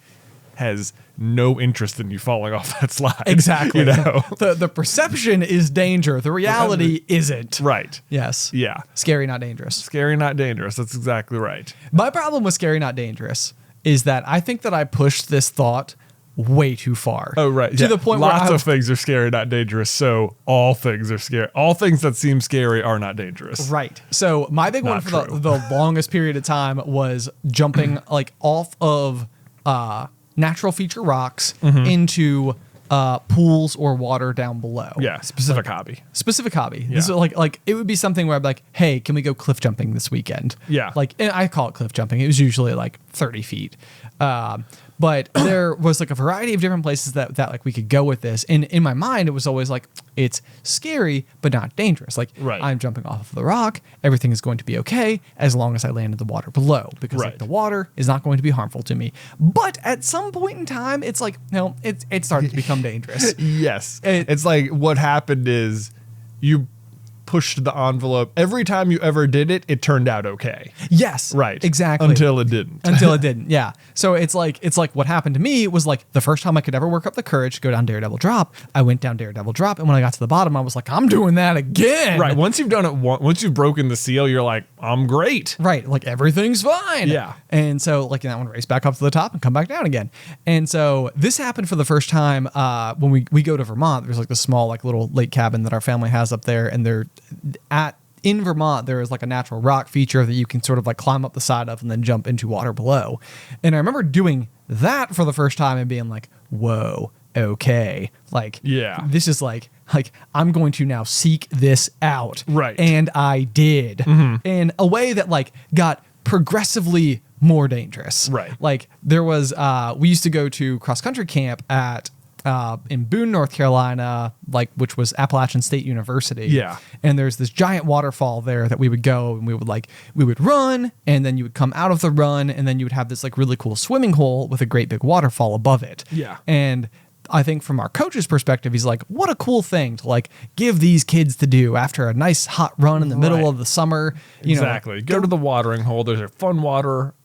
has no interest in you falling off that slide. Exactly. You know? The perception is danger. The reality isn't. Right. Yes. Yeah. Scary, not dangerous. Scary, not dangerous. That's exactly right. My problem with scary, not dangerous is that I think that I pushed this thought way too far. Oh, right. To the point where lots of things are scary, not dangerous. So all things are scary. All things that seem scary are not dangerous. Right. So my big one for the longest period of time was jumping like off of natural feature rocks into pools or water down below. Yeah. Specific hobby. Yeah. This is like it would be something where I'd be like, hey, can we go cliff jumping this weekend? Yeah. Like, and I call it cliff jumping. It was usually like 30 feet. But there was like a variety of different places that like we could go with this. And in my mind, it was always like, it's scary, but not dangerous. Like I'm jumping off of the rock. Everything is going to be okay as long as I land in the water below, because like, the water is not going to be harmful to me. But at some point in time, it's like, no, it started to become dangerous. Yes. It's like what happened is you pushed the envelope. Every time you ever did it, it turned out okay. Yes. Right. Exactly. Until it didn't. Yeah. So it's like what happened to me was like the first time I could ever work up the courage to go down Daredevil Drop, I went down Daredevil Drop, and when I got to the bottom, I was like, I'm doing that again. Right. Once you've done it once you've broken the seal, you're like, I'm great. Right. Like everything's fine. Yeah. And so like that one race back up to the top and come back down again. And so this happened for the first time when we go to Vermont. There's like this small like little lake cabin that our family has up there, and they're in Vermont, there is like a natural rock feature that you can sort of like climb up the side of and then jump into water below. And I remember doing that for the first time and being like, whoa, okay. Like, this is like I'm going to now seek this out. Right. And I did in a way that like got progressively more dangerous. Right. Like there was, we used to go to cross country camp at in Boone, North Carolina, like which was Appalachian State University. Yeah. And there's this giant waterfall there that we would go and we would run, and then you would come out of the run, and then you would have this like really cool swimming hole with a great big waterfall above it. Yeah. And I think from our coach's perspective, he's like, what a cool thing to like give these kids to do after a nice hot run in the middle of the summer. Exactly. Go to the watering hole. There's a fun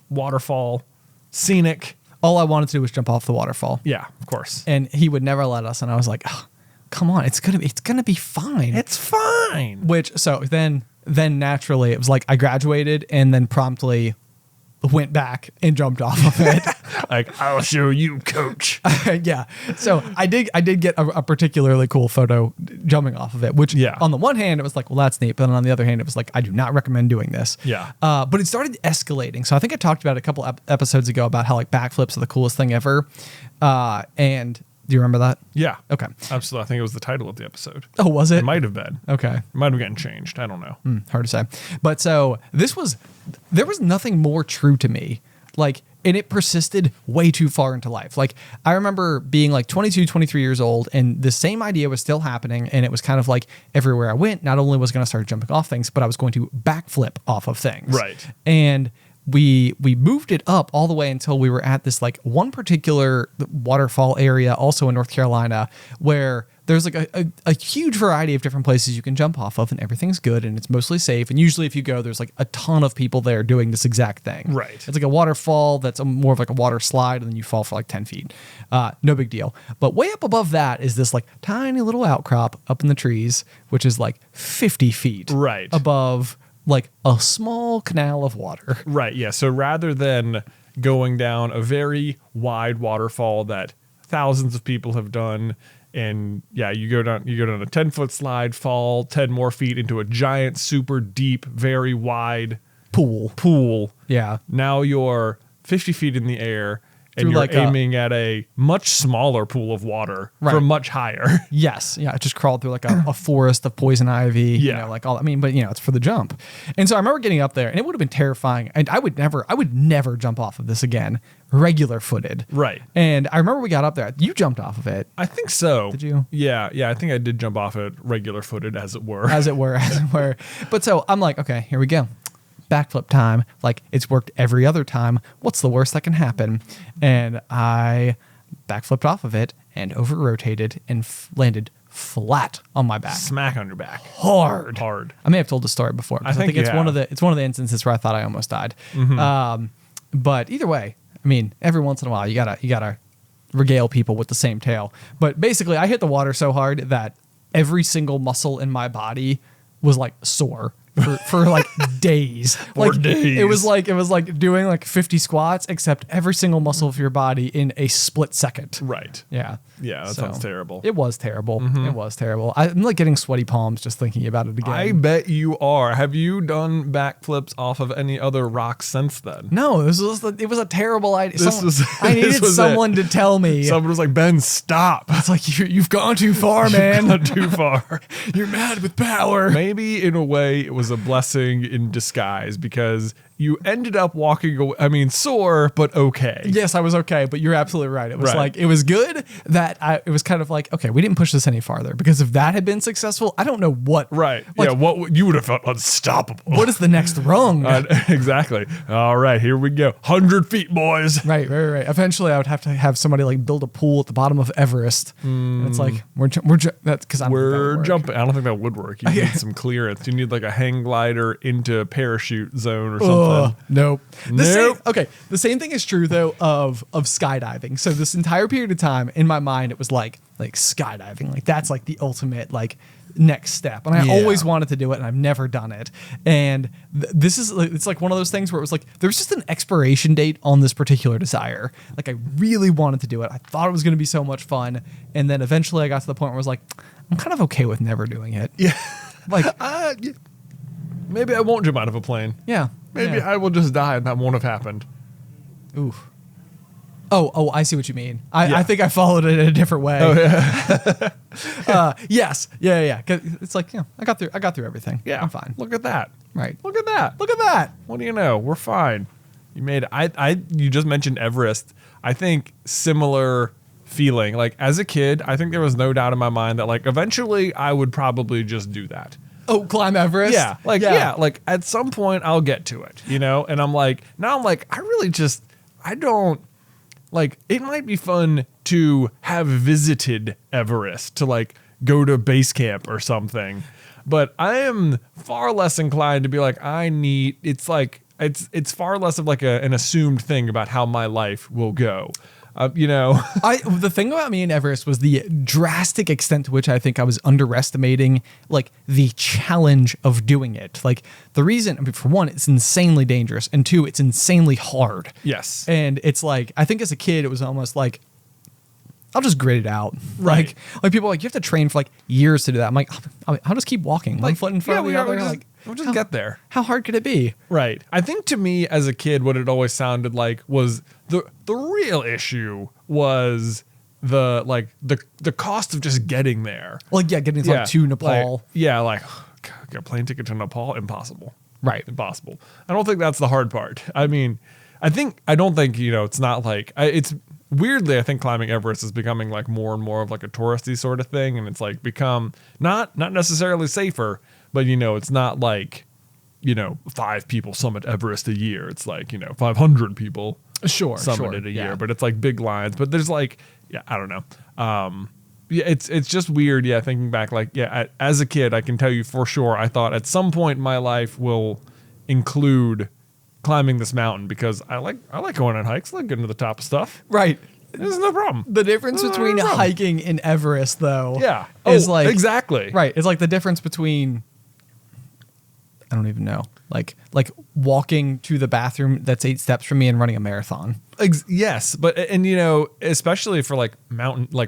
waterfall, scenic. All I wanted to do was jump off the waterfall. Yeah, of course. And he would never let us. And I was like, oh, come on, it's gonna be fine. It's fine. So then naturally it was like I graduated and then promptly went back and jumped off of it. Like, I'll show you, coach. Yeah. So I did get a particularly cool photo jumping off of it, which on the one hand, it was like, well, that's neat. But on the other hand, it was like, I do not recommend doing this. Yeah. But it started escalating. So I think I talked about it a couple episodes ago about how like backflips are the coolest thing ever. And do you remember that? Yeah. Okay. Absolutely. I think it was the title of the episode. Oh, was it? It might have been. Okay. It might have gotten changed. I don't know. Hard to say. But so there was nothing more true to me. Like, and it persisted way too far into life. Like, I remember being like 22, 23 years old, and the same idea was still happening. And it was kind of like everywhere I went, not only was I going to start jumping off things, but I was going to backflip off of things. Right. And we moved it up all the way until we were at this like one particular waterfall area also in North Carolina where there's like a huge variety of different places you can jump off of, and everything's good and it's mostly safe. And usually if you go, there's like a ton of people there doing this exact thing. Right. It's like a waterfall that's more of like a water slide, and then you fall for like 10 feet. No big deal. But way up above that is this like tiny little outcrop up in the trees, which is like 50 feet Right. above like a small canal of water. Right. Yeah. So rather than going down a very wide waterfall that thousands of people have done, and yeah, you go down a 10-foot slide, fall 10 more feet into a giant, super deep, very wide pool. Yeah. Now you're 50 feet in the air, and Through you're like aiming at a much smaller pool of water from much higher. Yes. Yeah. It just crawled through like a forest of poison ivy. Yeah. You know, like all, I mean, but it's for the jump. And so I remember getting up there, and it would have been terrifying. And I would never jump off of this again, regular footed. Right. And I remember we got up there. You jumped off of it. I think so. Did you? Yeah. Yeah. I think I did jump off it regular footed, as it were. As it were. But so I'm like, okay, here we go. Backflip time. Like, it's worked every other time. What's the worst that can happen? And I backflipped off of it and over rotated and landed flat on my back. Smack on your back. Hard. I may have told the story before. I think it's one of the instances where I thought I almost died. Mm-hmm. But either way, I mean, every once in a while you gotta regale people with the same tale. But basically, I hit the water so hard that every single muscle in my body was like sore for like days. Days. It was like doing like 50 squats, except every single muscle of your body in a split second. Right. Yeah. Yeah, that sounds terrible. It was terrible. It was terrible. I'm like getting sweaty palms just thinking about it again. I bet you are. Have you done backflips off of any other rocks since then? No, it was a terrible idea. I needed was someone to tell me. Someone was like, Ben, stop. It's like, you've gone too far, man. You've gone too far. You're mad with power. Maybe in a way it was a blessing in disguise, because you ended up walking away, sore, but okay. Yes, I was okay, but you're absolutely right. It was Right. like, it was good that it was kind of like, okay, we didn't push this any farther, because if that had been successful, I don't know what. Right. Like, yeah, you would have felt unstoppable. What is the next rung? Exactly. All right, here we go. 100 feet, boys. Right. Eventually, I would have to have somebody like build a pool at the bottom of Everest. And it's like, we're jumping. I don't think that would work. You need some clearance. You need like a hang glider into parachute zone or something. Nope. Nope. The same thing is true though of skydiving. So this entire period of time in my mind, it was like skydiving. Like that's like the ultimate like next step. And I always wanted to do it, and I've never done it. And it's like one of those things where it was like, there was just an expiration date on this particular desire. Like I really wanted to do it. I thought it was going to be so much fun. And then eventually I got to the point where I was like, I'm kind of okay with never doing it. Yeah. Like, maybe I won't jump out of a plane. yeah. Maybe I will just die and that won't have happened. Oof. Oh, I see what you mean. I think I followed it in a different way. Oh yeah. Yes. Yeah. 'Cause it's like, I got through everything. Yeah. I'm fine. Look at that. Right. Look at that. Look at that. What do you know? We're fine. You made you just mentioned Everest. I think similar feeling. Like as a kid, I think there was no doubt in my mind that like eventually I would probably just do that. Oh, climb Everest? Yeah. Like at some point I'll get to it, you know? And I'm like, now I'm like, I don't like, it might be fun to have visited Everest, to like go to base camp or something. But I am far less inclined to be like, it's far less of like an assumed thing about how my life will go. You know, The thing about me and Everest was the drastic extent to which I think I was underestimating like the challenge of doing it. Like the reason, I mean, for one, it's insanely dangerous, and two, it's insanely hard. Yes. And it's like, I think as a kid, it was almost like, I'll just grit it out. Right. Like people are like, you have to train for like years to do that. I'm like, I'll just keep walking, one foot in front of the other. We'll just get there. How hard could it be? Right. I think to me as a kid, what it always sounded like was the real issue was the cost of just getting there. Like, yeah, getting to Nepal. Like get a plane ticket to Nepal, impossible. Right. Impossible. I don't think that's the hard part. I mean, I don't think, you know, it's not like, it's weirdly, I think climbing Everest is becoming like more and more of like a touristy sort of thing. And it's like become not necessarily safer, but you know, it's not like, you know, 5 people summit Everest a year. It's like, you know, 500 people summit it a year, but it's like big lines. But there's like, yeah, I don't know. Yeah, it's just weird. Yeah, thinking back, like, yeah, as a kid, I can tell you for sure, I thought at some point in my life will include climbing this mountain because I like going on hikes. I like getting to the top of stuff. Right. There's no problem. The difference between hiking and Everest, though, is like exactly right. It's like the difference between, I don't even know, like walking to the bathroom that's 8 steps from me and running a marathon. Yes, but and you know, especially for like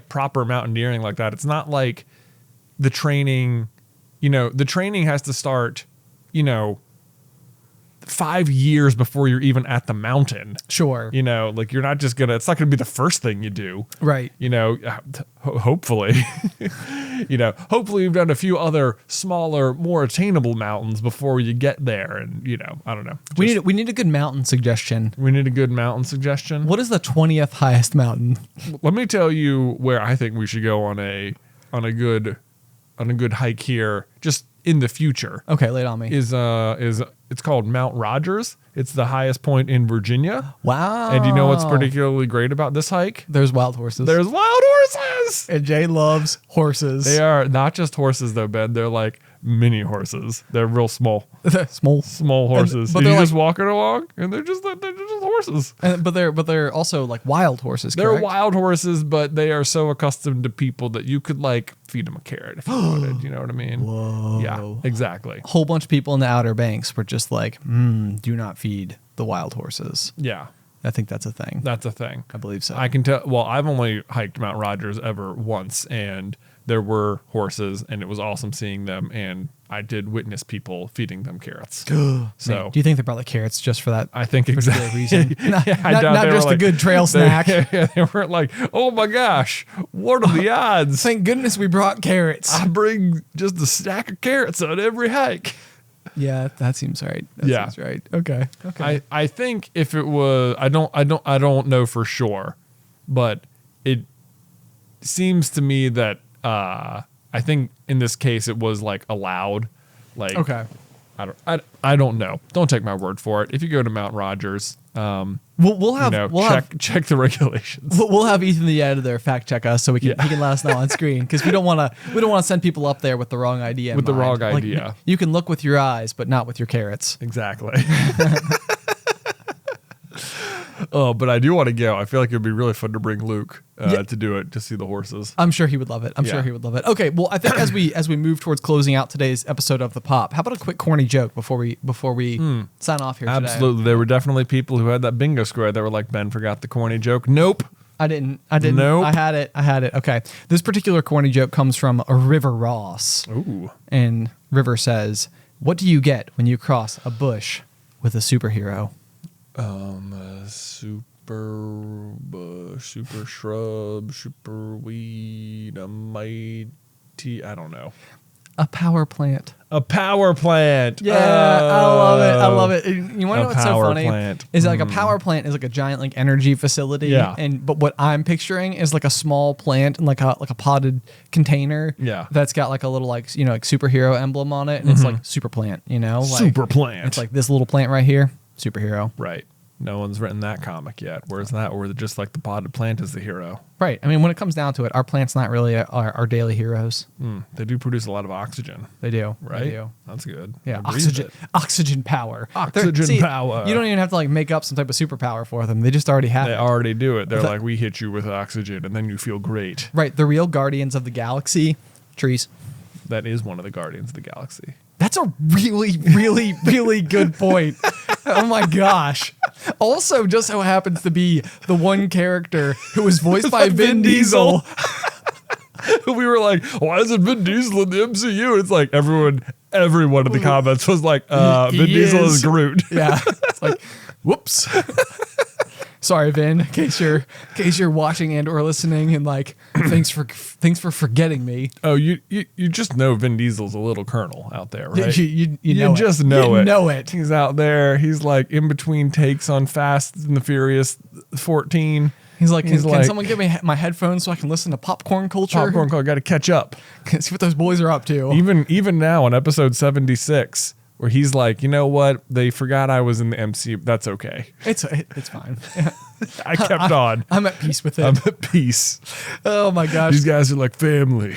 proper mountaineering like that, it's not like the training. You know, the training has to start, you know, 5 years before you're even at the mountain. Sure. You know, like you're not just gonna, it's not gonna be the first thing you do. Right. You know, hopefully, hopefully you've done a few other smaller, more attainable mountains before you get there. And, you know, I don't know. We need a good mountain suggestion. We need a good mountain suggestion. What is the 20th highest mountain? Let me tell you where I think we should go on a good hike here, just in the future. Okay, lay it on me. It's called Mount Rogers. It's the highest point in Virginia. Wow. And do you know what's particularly great about this hike? There's wild horses. There's wild horses. And Jay loves horses. They are not just horses though, Ben. They're like mini horses. They're real small. Small horses. But you're just walking along and they're just horses. But they're also like wild horses, They're correct? wild horses, but they are so accustomed to people that you could like feed them a carrot if you wanted. You know what I mean? Whoa. Yeah, exactly. A whole bunch of people in the Outer Banks were just like, do not feed the wild horses. Yeah. I think that's a thing. That's a thing. I believe so. I can tell. Well, I've only hiked Mount Rogers ever once, and there were horses, and it was awesome seeing them. And I did witness people feeding them carrots. So, man, do you think they brought the carrots just for that? I think exactly reason. not just like, a good trail snack. They weren't like, oh my gosh, what are the odds? Thank goodness we brought carrots. I bring just a stack of carrots on every hike. Yeah, that seems right. Seems right. Okay. I think if it was, I don't know for sure, but it seems to me that I think in this case it was like allowed. Like, okay. I don't know. Don't take my word for it. If you go to Mount Rogers, check the regulations. We'll have Ethan the editor fact check us so he can let us know on screen, because we don't want to send people up there with the wrong idea. With the wrong idea. Like, you can look with your eyes, but not with your carrots. Exactly. Oh, but I do want to go. I feel like it would be really fun to bring Luke to do it, to see the horses. I'm sure he would love it. Okay, well, I think as we move towards closing out today's episode of The Pop, how about a quick corny joke before we sign off here today? Absolutely. There were definitely people who had that bingo square that were like, Ben forgot the corny joke. Nope. I didn't. Nope. I had it. Okay. This particular corny joke comes from River Ross. Ooh. And River says, "What do you get when you cross a bush with a superhero?" Super bush, super shrub, super weed, a mighty, I don't know. A power plant. A power plant. Yeah, I love it. I love it. You want to know what's so power funny? plant. Is like a power plant is like a giant like energy facility. Yeah. But what I'm picturing is like a small plant and like a potted container. Yeah. That's got like a little like like superhero emblem on it, and it's like super plant. Like, Super plant. It's like this little plant right here, superhero. Right. No one's written that comic yet. Where's that? Or just like the potted plant is the hero. Right. I mean, when it comes down to it, our plant's not really our daily heroes. They do produce a lot of oxygen. They do. Right? They do. That's good. Yeah, I breathe it. oxygen power. Oxygen power. You don't even have to like make up some type of superpower for them. They just already have They it. already do it. They're like, we hit you with oxygen, and then you feel great. Right. The real guardians of the galaxy, trees. That is one of the Guardians of the Galaxy. That's a really, really, really good point. Oh my gosh. Also, just so happens to be the one character who was voiced by Vin Diesel. We were like, why isn't Vin Diesel in the MCU? It's like everyone in the comments was like, Vin Diesel is Groot. Yeah. It's like, whoops. Sorry, Vin, in case you're watching and or listening, and like, thanks for forgetting me. Oh, you just know Vin Diesel's a little colonel out there, right? You just know it. You know it. He's out there. He's like in between takes on Fast and the Furious 14. He's like, can someone give me my headphones so I can listen to Popcorn Culture? Popcorn Culture. Got to catch up. See what those boys are up to. Even now on episode 76. Where he's like, you know what? They forgot I was in the MCU. That's okay. It's fine. I kept on. I'm at peace with it. I'm at peace. Oh my gosh. These guys are like family.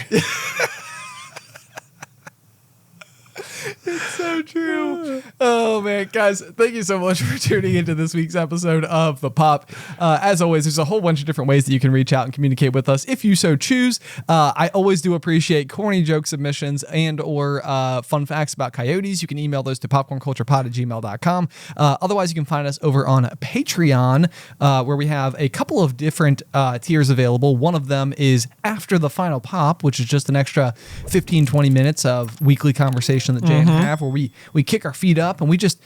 It's so true. Oh man, guys, thank you so much for tuning into this week's episode of The Pop. As always, there's a whole bunch of different ways that you can reach out and communicate with us if you so choose. I always do appreciate corny joke submissions and or fun facts about coyotes. You can email those to popcornculturepod@gmail.com. Otherwise, you can find us over on Patreon, where we have a couple of different tiers available. One of them is After the Final Pop, which is just an extra 15-20 minutes of weekly conversation that Jay and I have, where we kick our feet up and we just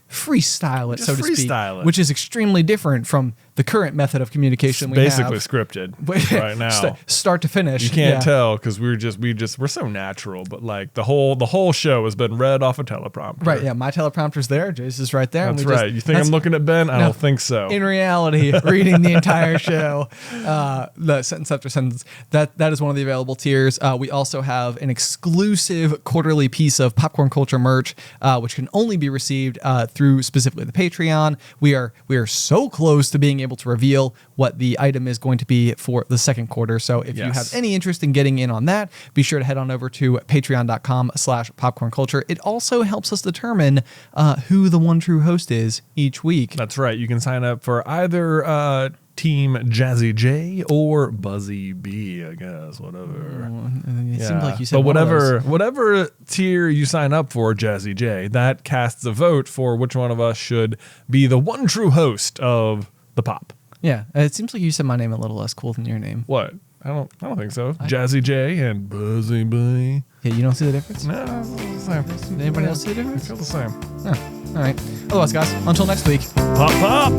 freestyle it, so to speak, which is extremely different from the current method of communication we have. Basically scripted right now. Start to finish. You can't tell because we're so natural, but like the whole show has been read off a teleprompter. Right, yeah. My teleprompter's there, Jay's is right there. That's right. You think I'm looking at Ben? I don't think so. In reality, reading the entire show, the sentence after sentence, that is one of the available tiers. We also have an exclusive quarterly piece of popcorn culture merch, which can only be received through specifically the Patreon. We are so close to being able to reveal what the item is going to be for the second quarter. So if you have any interest in getting in on that, be sure to head on over to patreon.com/popcornculture. It also helps us determine who the one true host is each week. That's right. You can sign up for either Team Jazzy J or Buzzy B, I guess, whatever. It seemed like you said, but whatever tier you sign up for, Jazzy J, that casts a vote for which one of us should be the one true host of The Pop. Yeah, it seems like you said my name a little less cool than your name. What? I don't think so. Jazzy J and Buzzy B. Yeah, you don't see the difference? No, it's the same. Anybody else see the difference? I feel the same. Oh, all right. Otherwise, guys, until next week. Pop, pop.